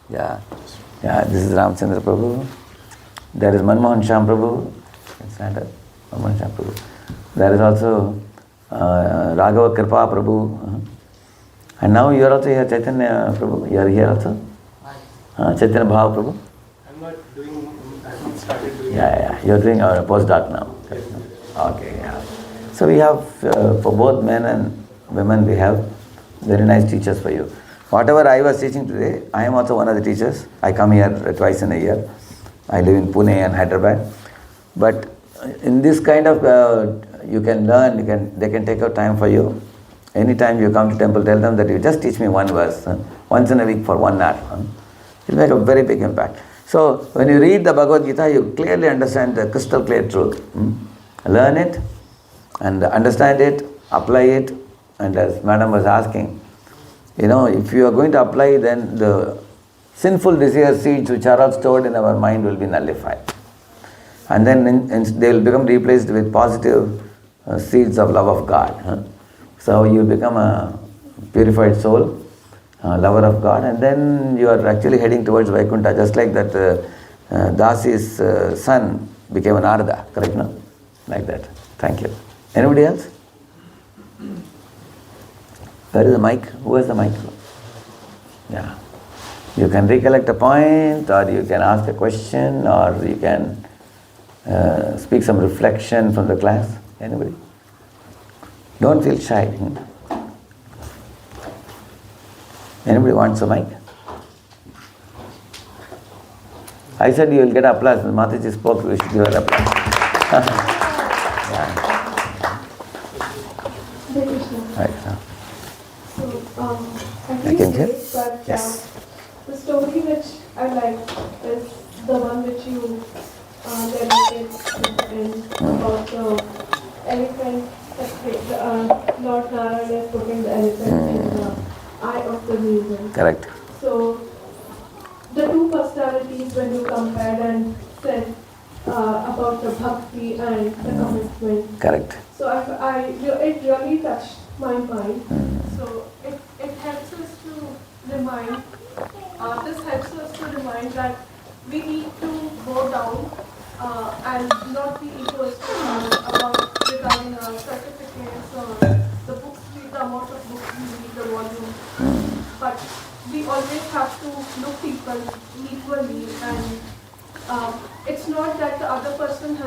Yeah, this is Ramchandra Prabhu. There is Manmohan Shyam Prabhu. Stand up. Manmohan Shyam Prabhu. There is also Raghava Kripa Prabhu. And now you are also here, Chaitanya Prabhu. You are here also? Chaitanya Bhav Prabhu. I'm not doing, I haven't started doing. Yeah. You are doing our postdoc now. Okay, yeah. So we have, for both men and women, we have very nice teachers for you. Whatever I was teaching today, I am also one of the teachers. I come here twice in a year. I live in Pune and Hyderabad. But in this kind of, you can learn, they can take out time for you. Anytime you come to temple, tell them that you just teach me one verse, once in a week for 1 hour. It will make a very big impact. So, when you read the Bhagavad Gita, you clearly understand the crystal clear truth. Learn it and understand it, apply it, and as Madam was asking, if you are going to apply, then the sinful desire seeds which are all stored in our mind will be nullified. And then they will become replaced with positive seeds of love of God. So you become a purified soul, lover of God, and then you are actually heading towards Vaikuntha, just like that Dasi's son became an Narada, correct, no? Like that. Thank you. Anybody else? Where is the mic? Who has the mic? Yeah. You can recollect a point, or you can ask a question, or you can speak some reflection from the class. Anybody? Don't feel shy. Anybody wants a mic? I said you will get applause. When Mataji spoke, we should give her applause. Yeah. Hare Krishna. Right. So, I can hear? but Yes. the story which I like is the one which you narrated about the elephant, Lord Narayana is putting the elephant in the eye of the reason. Correct. So, the two personalities when you compared and said about the bhakti and the commitment. Correct. So it really touched my mind. So it helps us to remind, this helps us to remind that we need to go down and not be egoistic about regarding our certificates or the books, the amount of books we read, the volume. But we always have to look people equally, and it's not that the other person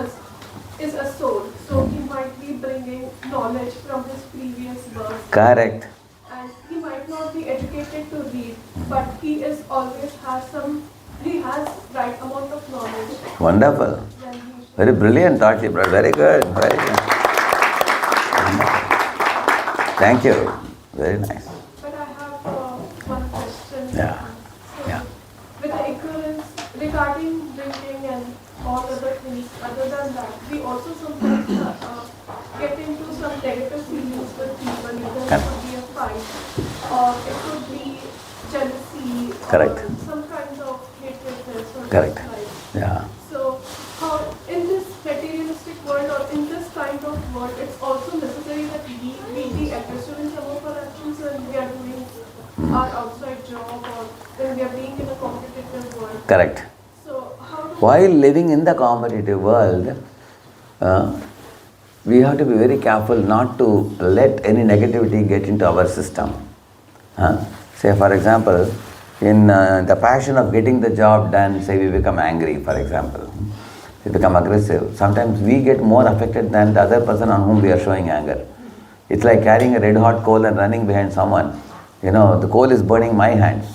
is a soul, so he might be bringing knowledge from his previous birth. Correct. And he might not be educated to read, but he is always he has right amount of knowledge. Wonderful. Very brilliant thought you brought. Very good. Very good. Thank you. Very nice. But I have one question. Yeah. So, Yeah. with the ignorance regarding drinking and all other things, other than that, we also sometimes get into some negative feelings with people. Either it could be a fight, or it could be jealousy, Correct. or some kind of hatredness or Correct. dislike. Yeah. So, how in this materialistic world or in this kind of world, it's also necessary that we be aggressive in some of our actions when we are doing our outside job or when we are being in a competitive world. Correct. So, how do While living in the competitive world, we have to be very careful not to let any negativity get into our system. Say, for example, in the passion of getting the job done, say we become angry, for example. We become aggressive. Sometimes we get more affected than the other person on whom we are showing anger. It's like carrying a red hot coal and running behind someone. The coal is burning my hands.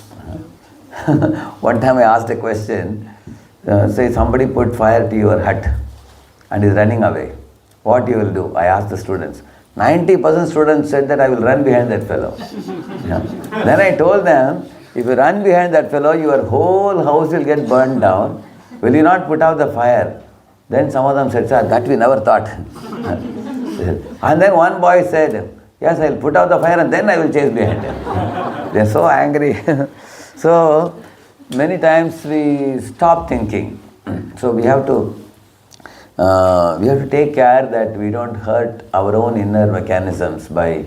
One time I asked a question, say somebody put fire to your hut and is running away. What you will do? I asked the students. 90% students said that I will run behind that fellow. Then I told them, if you run behind that fellow, your whole house will get burned down. Will you not put out the fire? Then some of them said, sir, that we never thought. And then one boy said, yes, I will put out the fire and then I will chase behind him. They are so angry. So, many times we stop thinking. So we have to take care that we don't hurt our own inner mechanisms by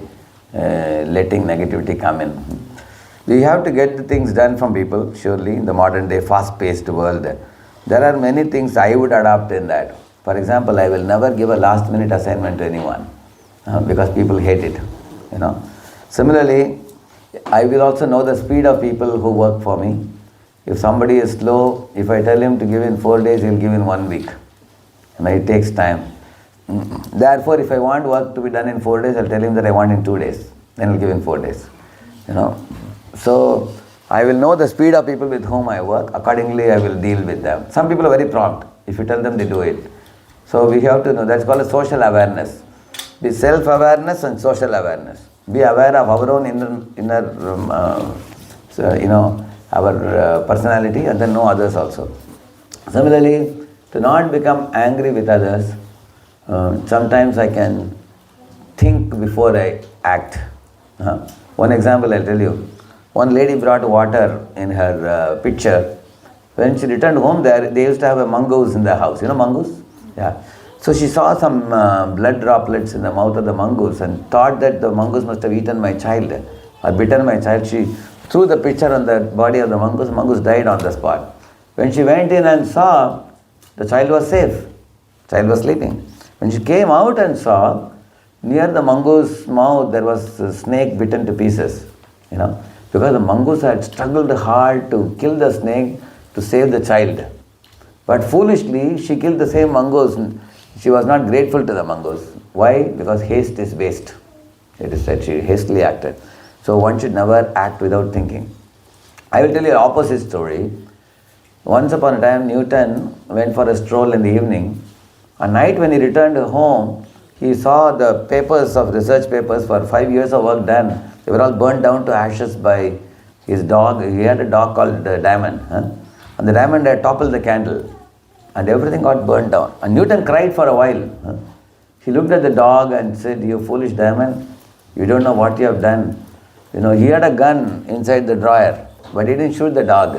letting negativity come in. We have to get the things done from people, surely, in the modern day fast-paced world. There are many things I would adopt in that. For example, I will never give a last-minute assignment to anyone because people hate it. Similarly, I will also know the speed of people who work for me. If somebody is slow, if I tell him to give in 4 days, he will give in 1 week. It takes time. Therefore, if I want work to be done in 4 days, I'll tell him that I want in 2 days. Then I'll give in 4 days. So, I will know the speed of people with whom I work. Accordingly, I will deal with them. Some people are very prompt. If you tell them, they do it. So, we have to know. That's called a social awareness. Be self-awareness and social awareness. Be aware of our own inner our personality, and then know others also. Similarly, to not become angry with others, sometimes I can think before I act. One example I'll tell you. One lady brought water in her pitcher. When she returned home, they used to have a mongoose in the house. You know mongoose? Yeah. So she saw some blood droplets in the mouth of the mongoose and thought that the mongoose must have eaten my child or bitten my child. She threw the pitcher on the body of the mongoose. The mongoose died on the spot. When she went in and saw, the child was safe. The child was sleeping. When she came out and saw, near the mongoose mouth there was a snake bitten to pieces. Because the mongoose had struggled hard to kill the snake to save the child. But foolishly, she killed the same mongoose. She was not grateful to the mongoose. Why? Because haste is waste. It is said she hastily acted. So one should never act without thinking. I will tell you an opposite story. Once upon a time, Newton went for a stroll in the evening. At night when he returned home, he saw the papers of research papers for 5 years of work done. They were all burnt down to ashes by his dog. He had a dog called Diamond. And the diamond had toppled the candle. And everything got burnt down. And Newton cried for a while. He looked at the dog and said, "You foolish diamond, you don't know what you have done." He had a gun inside the drawer, but he didn't shoot the dog.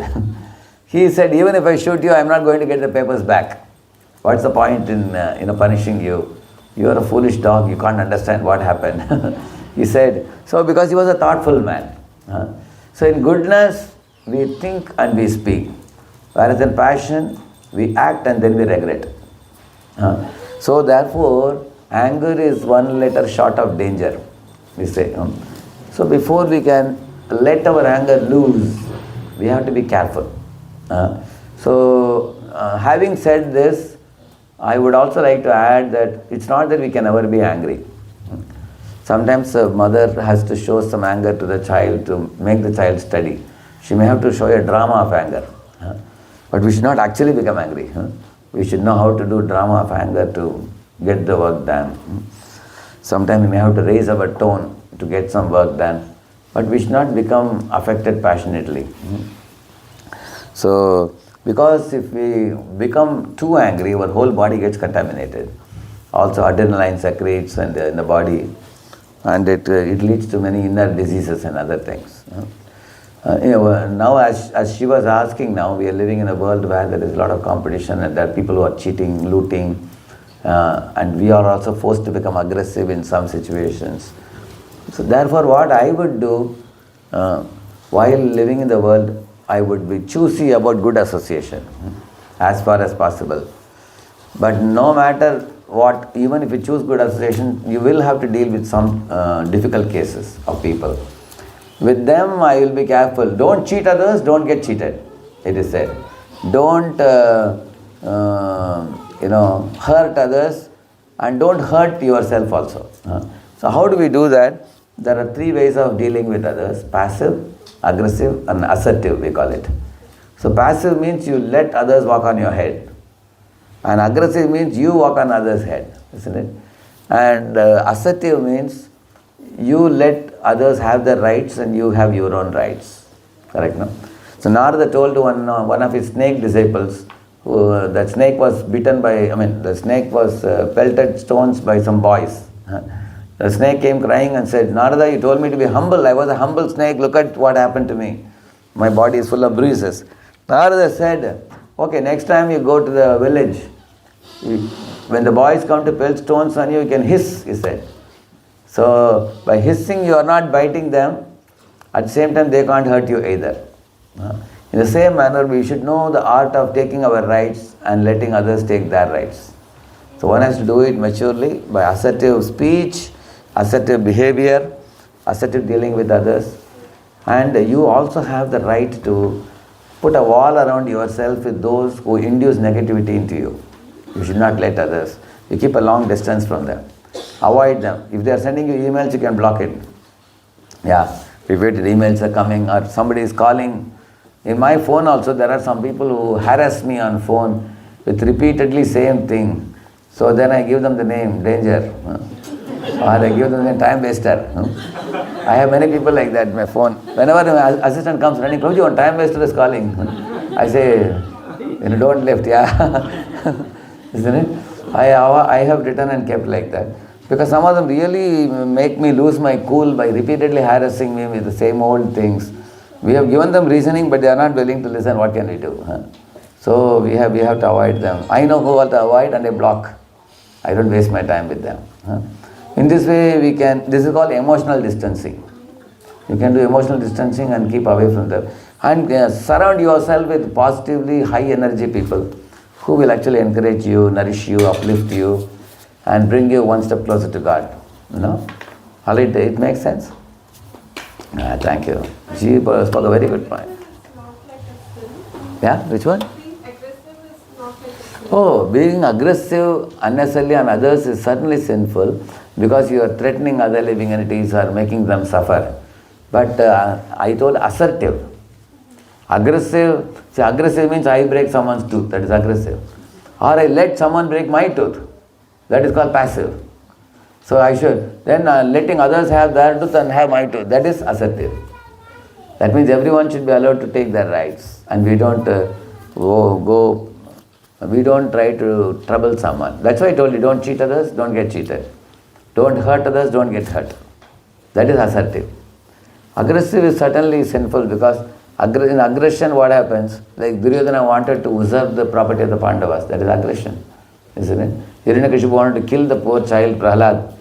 He said, "Even if I shoot you, I'm not going to get the papers back. What's the point in punishing you? You are a foolish dog, you can't understand what happened." He said, so because he was a thoughtful man. So in goodness, we think and we speak. Whereas in passion, we act and then we regret. So therefore, anger is one letter short of danger, we say. So before we can let our anger loose, we have to be careful. Having said this, I would also like to add that it's not that we can never be angry. Sometimes a mother has to show some anger to the child to make the child steady. She may have to show a drama of anger. But we should not actually become angry. We should know how to do drama of anger to get the work done. Sometimes we may have to raise our tone to get some work done. But we should not become affected passionately. So, because if we become too angry, our whole body gets contaminated. Also adrenaline secretes in the body, and it leads to many inner diseases and other things. Now as she was asking, now we are living in a world where there is a lot of competition and there are people who are cheating, looting, and we are also forced to become aggressive in some situations. So therefore what I would do, while living in the world, I would be choosy about good association as far as possible. But no matter what, even if you choose good association, you will have to deal with some difficult cases of people. With them, I will be careful. Don't cheat others, don't get cheated, it is said. Don't hurt others, and don't hurt yourself also. So how do we do that? There are 3 ways of dealing with others: passive, aggressive and assertive, we call it. So passive means you let others walk on your head. And aggressive means you walk on others' head, isn't it? And assertive means you let others have their rights and you have your own rights. Correct, no? So Narada told to one of his snake disciples, that snake was the snake was pelted stones by some boys. The snake came crying and said, "Narada, you told me to be humble. I was a humble snake. Look at what happened to me. My body is full of bruises." Narada said, "Okay, next time you go to the village, when the boys come to pelt stones on you, you can hiss," he said. So by hissing, you are not biting them. At the same time, they can't hurt you either. In the same manner, we should know the art of taking our rights and letting others take their rights. So one has to do it maturely by assertive speech, assertive behavior, assertive dealing with others. And you also have the right to put a wall around yourself with those who induce negativity into you. You should not let others. You keep a long distance from them. Avoid them. If they are sending you emails, you can block it. Repeated emails are coming, or somebody is calling. In my phone also, there are some people who harass me on phone with repeatedly same thing. So then I give them the name, danger. Or I give them the name, time waster. I have many people like that in my phone. Whenever my assistant comes running, "Prabhuji, one time waster is calling." I say, When you don't lift, yeah. Isn't it? I have written and kept like that. Because some of them really make me lose my cool by repeatedly harassing me with the same old things. We have given them reasoning, but they are not willing to listen. What can we do? Huh? So we have to avoid them. I know who to avoid and I block. I don't waste my time with them. Huh? In this way, this is called emotional distancing. You can do emotional distancing and keep away from them. And surround yourself with positively high energy people who will actually encourage you, nourish you, uplift you, and bring you one step closer to God. You know? It makes sense? Thank you. She spoke a very good point. Yeah, which one? Being aggressive is not like a sin. Oh, being aggressive unnecessarily on others is certainly sinful because you are threatening other living entities or making them suffer. But I told assertive. Aggressive means I break someone's tooth, that is aggressive. Or I let someone break my tooth, that is called passive. So I should, then letting others have their tooth and have my tooth, that is assertive. That means everyone should be allowed to take their rights and we don't we don't try to trouble someone. That's why I told you, don't cheat others, don't get cheated. Don't hurt others, don't get hurt. That is assertive. Aggressive is certainly sinful because in aggression what happens? Like Duryodhana wanted to usurp the property of the Pandavas. That is aggression, isn't it? Hiranyakashipu wanted to kill the poor child Prahlad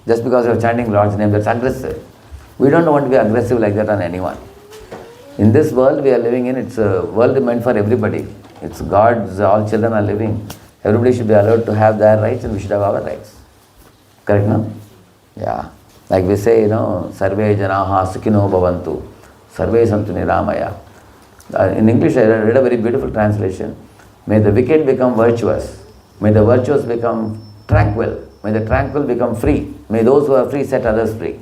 just because of chanting Lord's name. That's aggressive. We don't want to be aggressive like that on anyone. In this world we are living in, it's a world meant for everybody. It's God's, all children are living. Everybody should be allowed to have their rights and we should have our rights. Correct, no? Yeah. Like we say, Sarve Janaha Sukhino Bhavantu. Sarve Santu Niramaya. In English, I read a very beautiful translation. May the wicked become virtuous. May the virtuous become tranquil. May the tranquil become free. May those who are free set others free.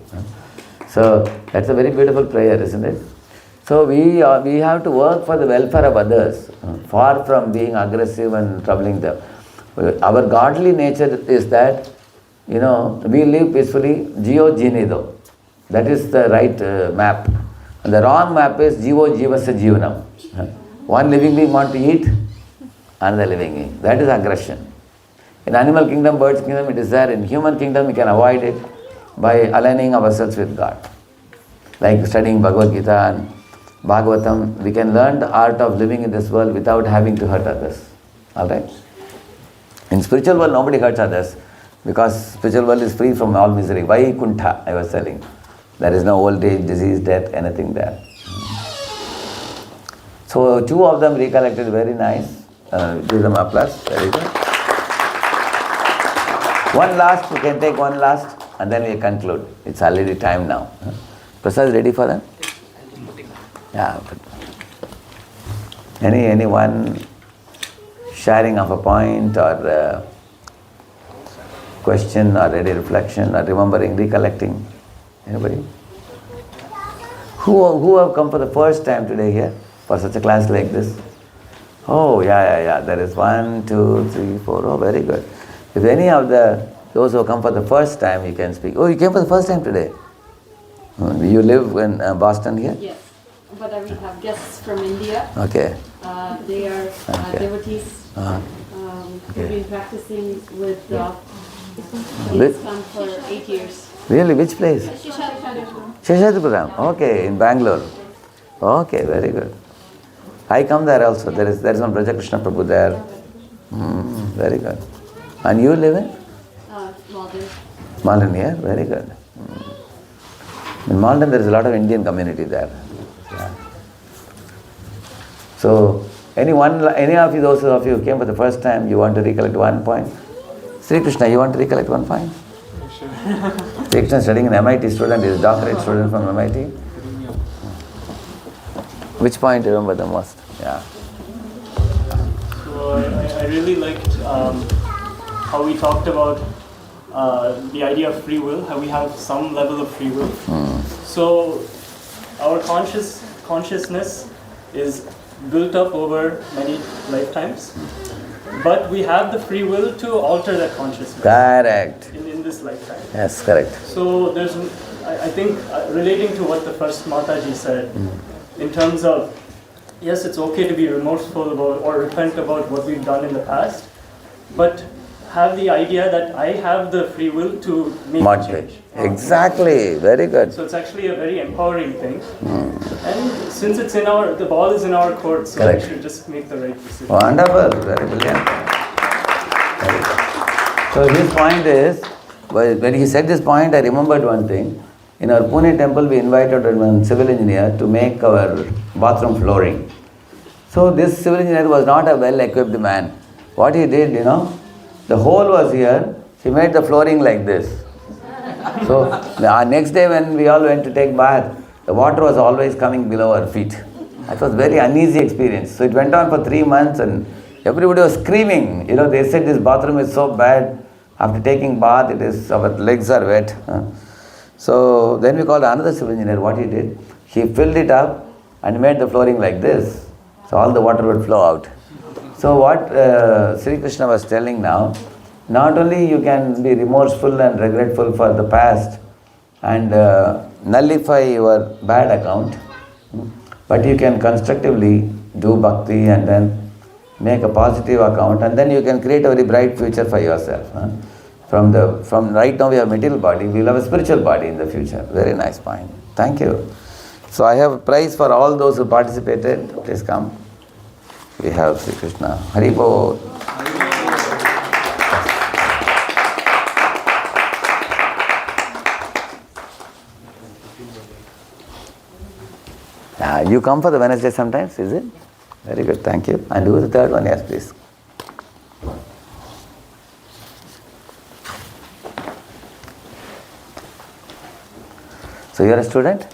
So that's a very beautiful prayer, isn't it? So we have to work for the welfare of others, far from being aggressive and troubling them. Our godly nature is that, we live peacefully, Jio Jinido. That is the right map. And the wrong map is Jivo Jivasya Jivanam. One living being wants to eat, another living being. That is aggression. In animal kingdom, birds kingdom, it is there. In human kingdom, we can avoid it by aligning ourselves with God. Like studying Bhagavad Gita and Bhagavatam, we can learn the art of living in this world without having to hurt others. Alright? In spiritual world, nobody hurts others because spiritual world is free from all misery. Vaikuntha, I was telling. There is no old age, disease, death, anything there. So two of them recollected, very nice. Give them applause. Very good. One last, we can take one last and then we conclude. It's already time now. Prasad, ready for that? Yeah. Anyone sharing of a point or question or any reflection or remembering, recollecting? Anybody? Who have come for the first time today here for such a class like this? Oh, yeah. There is 1, 2, 3, 4. Oh, very good. If any of those who have come for the first time, you can speak. Oh, you came for the first time today? You live in Boston here? Yes, but we have guests from India. Okay. They are devotees. They've been practicing with ISKCON for 8 years. Really? Which place? Sheshadipuram. Okay, in Bangalore. Okay, very good. I come there also. There is one Braja Krishna Prabhu there. Very good. And you live in? Malden. Malden, yeah? Very good. In Malden there is a lot of Indian community there. Yeah. So, any of you, those of you who came for the first time, you want to recollect one point? Sri Krishna, you want to recollect one point? Sure. Sri Krishna is studying an MIT student, he is a doctorate student from MIT. Which point do you remember the most? Yeah. So I really liked how we talked about the idea of free will, how we have some level of free will. So our consciousness is built up over many lifetimes, but we have the free will to alter that consciousness. Correct. In this lifetime. Yes, correct. So there's, I think, relating to what the first Mataji said, in terms of yes, it's okay to be remorseful about or repent about what we've done in the past, but have the idea that I have the free will to make a change. Exactly, very good. So it's actually a very empowering thing. And since it's the ball is in our court, so Correct. we should just make the right decision. Wonderful, very brilliant. Very good. So his point is, when he said this point, I remembered one thing. In our Pune temple, we invited one civil engineer to make our bathroom flooring. So this civil engineer was not a well-equipped man. What he did, the hole was here, he made the flooring like this. So the next day when we all went to take bath, the water was always coming below our feet. That was very uneasy experience. So it went on for 3 months and everybody was screaming. They said this bathroom is so bad. After taking bath, our legs are wet. So then we called another civil engineer. What he did, he filled it up and made the flooring like this. So all the water would flow out. So what Sri Krishna was telling now, not only you can be remorseful and regretful for the past and nullify your bad account, but you can constructively do bhakti and then make a positive account, and then you can create a very bright future for yourself. From right now we have material body, we will have a spiritual body in the future. Very nice point. Thank you. So I have a prize for all those who participated. Please come. We have Sri Krishna. Hari Bol. You come for the Wednesday sometimes, is it? Very good, thank you. And who is the third one? Yes, please. So you are a student?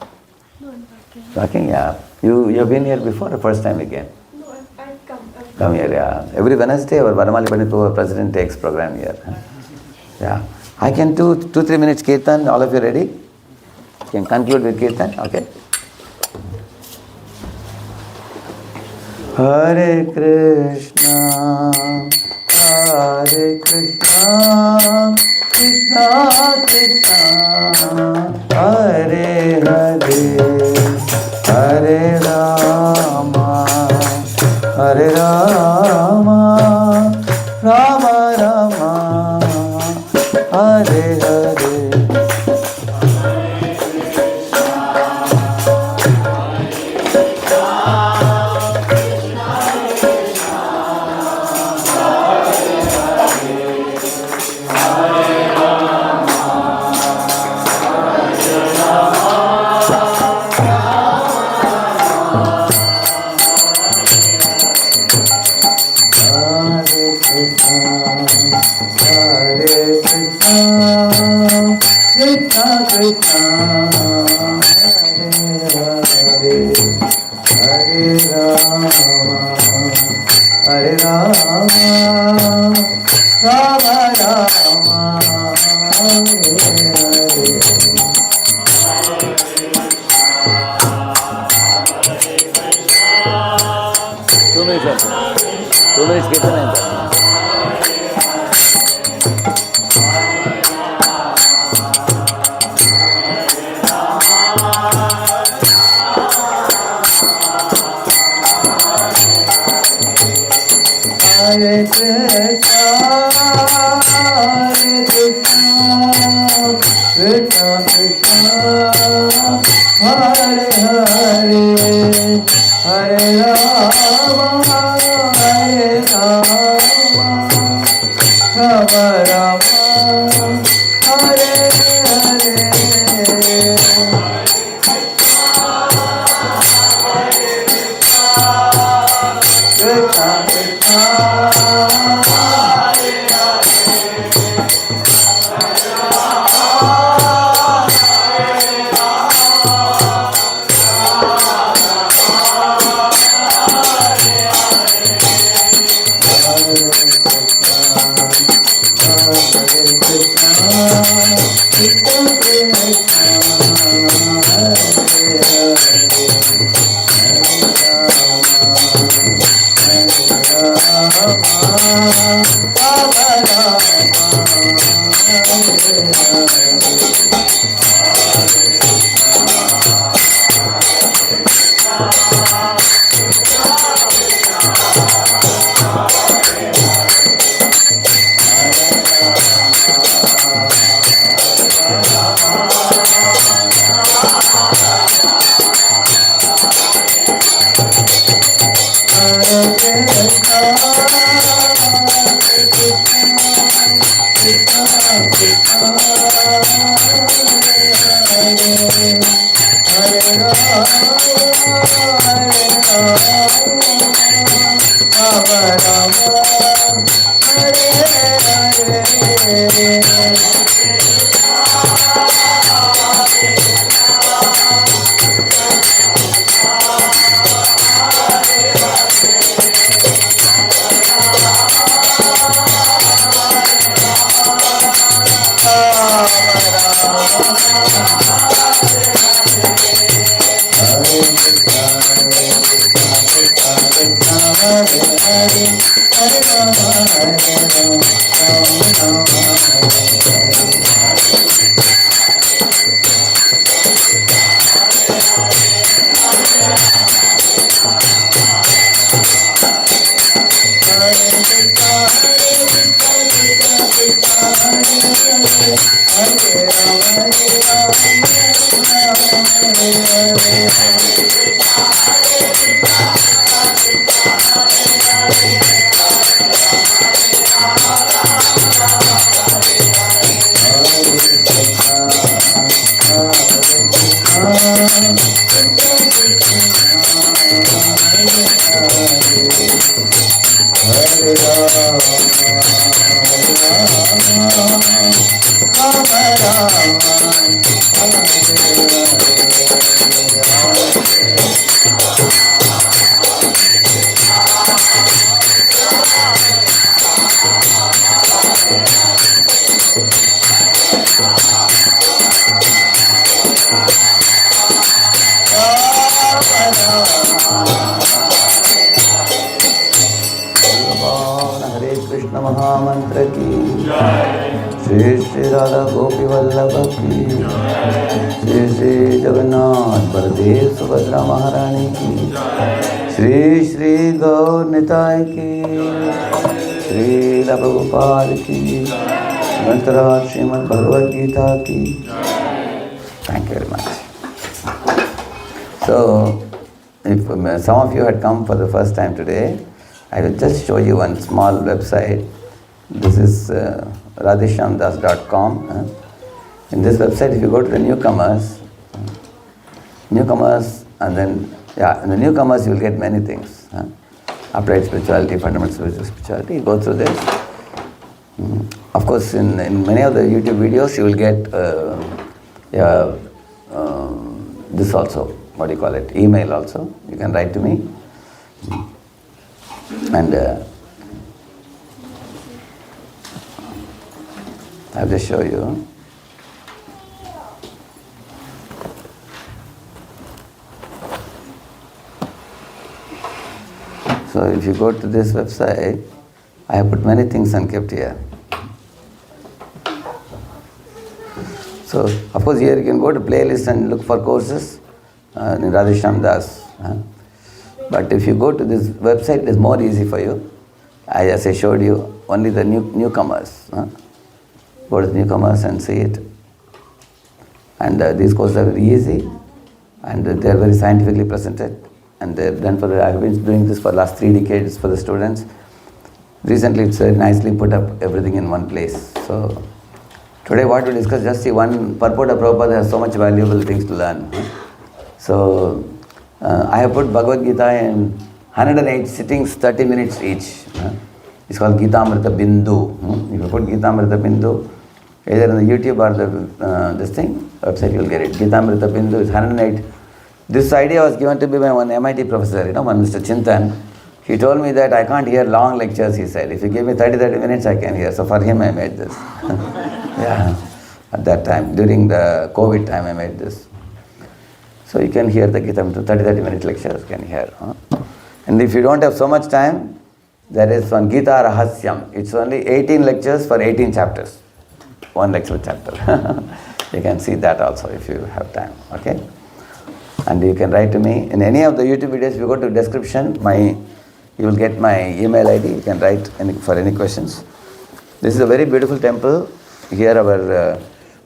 No, I'm working. Working, yeah. You have been here before or first time again? No, I've come. Come here, yeah. Every Wednesday our Vanamali Pandit President takes program here. Yeah. I can do 2-3 minutes Kirtan. All of you ready? You can conclude with Kirtan, okay? Hare Krishna, Hare Krishna, Krishna Krishna, Hare Hare, Hare Rama, Hare Rama, Rama Rama, Hare Hare. 2 minutes Kirtan and done. Hare Krishna, Hare Krishna, Krishna Krishna, Hare Hare, Hare Rama, Hare Rama, Rama Rama, Hare Hare. Krishna Krishna, Hare Krishna, Hare Krishna, Hare Krishna Mahamantra ki Shri Shri Radha Gopi Vallabha ki Shri Shri Jagannath Baladev Subhadra Maharani ki Shri Shri Gaur Nitai ki Shri Prabhupada ki Mantra Srimad Bhagavad Gita ki. Thank you very much. So, if some of you had come for the first time today, I will just show you one small website. This is Radheshyamdas.com. In this website, if you go to the newcomers, and then, in the newcomers you will get many things. Applied spirituality, fundamental spirituality, you go through this. Of course, in many of the YouTube videos, you will get this also, what do you call it, email also. You can write to me. And I'll just show you. So if you go to this website, I have put many things and kept here. So of course here you can go to playlist and look for courses in Radheshyamdas. But if you go to this website, it is more easy for you. As I showed you, only the newcomers. Go to the newcomers and see it. And these courses are very easy, and they are very scientifically presented. And they're done for I've been doing this for the last 3 decades for the students. Recently, it's very nicely put up everything in one place. So today, what we discuss, just see one purport of Prabhupada has so much valuable things to learn. So I have put Bhagavad Gita in 108 sittings, 30 minutes each. It's called Gitamrita Bindu. If you put Gitamrita Bindu, either on the YouTube or the this thing, website, you will get it. Gitamrita Bindu is 108. This idea was given to me by one MIT professor, one Mr. Chintan. He told me that I can't hear long lectures, he said. If you give me 30 minutes, I can hear. So for him, I made this. At that time, during the COVID time, I made this. So you can hear the Gita, 30 minute lectures you can hear. And if you don't have so much time, there is one Gita Radheshyam. It's only 18 lectures for 18 chapters. One lecture chapter. You can see that also if you have time. Okay? And you can write to me. In any of the YouTube videos, if you go to description, you will get my email ID. You can write for any questions. This is a very beautiful temple. Here our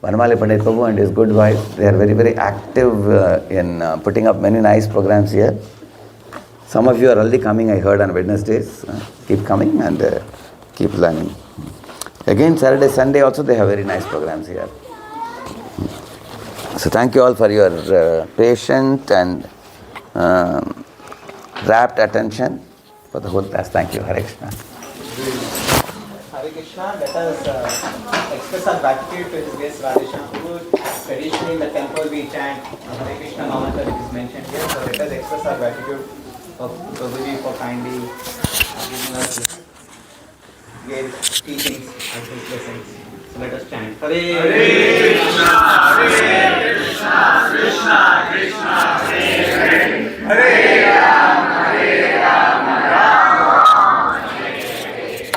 Vanamali Pandit Prabhu and his good wife, they are very, very active in putting up many nice programs here. Some of you are already coming, I heard, on Wednesdays. Keep coming and keep learning. Again, Saturday, Sunday also they have very nice programs here. So thank you all for your patience and rapt attention for the whole class. Thank you. Hare Krishna. Hare Krishna, let us express our gratitude to His Grace Radheshyam. Traditionally in the temple we chant Hare Krishna mantra which is mentioned here. So let us express our gratitude of Prabhuji for kindly giving us this great teachings and His blessings. So let us chant Hare Krishna, Hare Krishna, Krishna Krishna, Hare Hare, Hare Rama, Rama Rama, Hare Hare.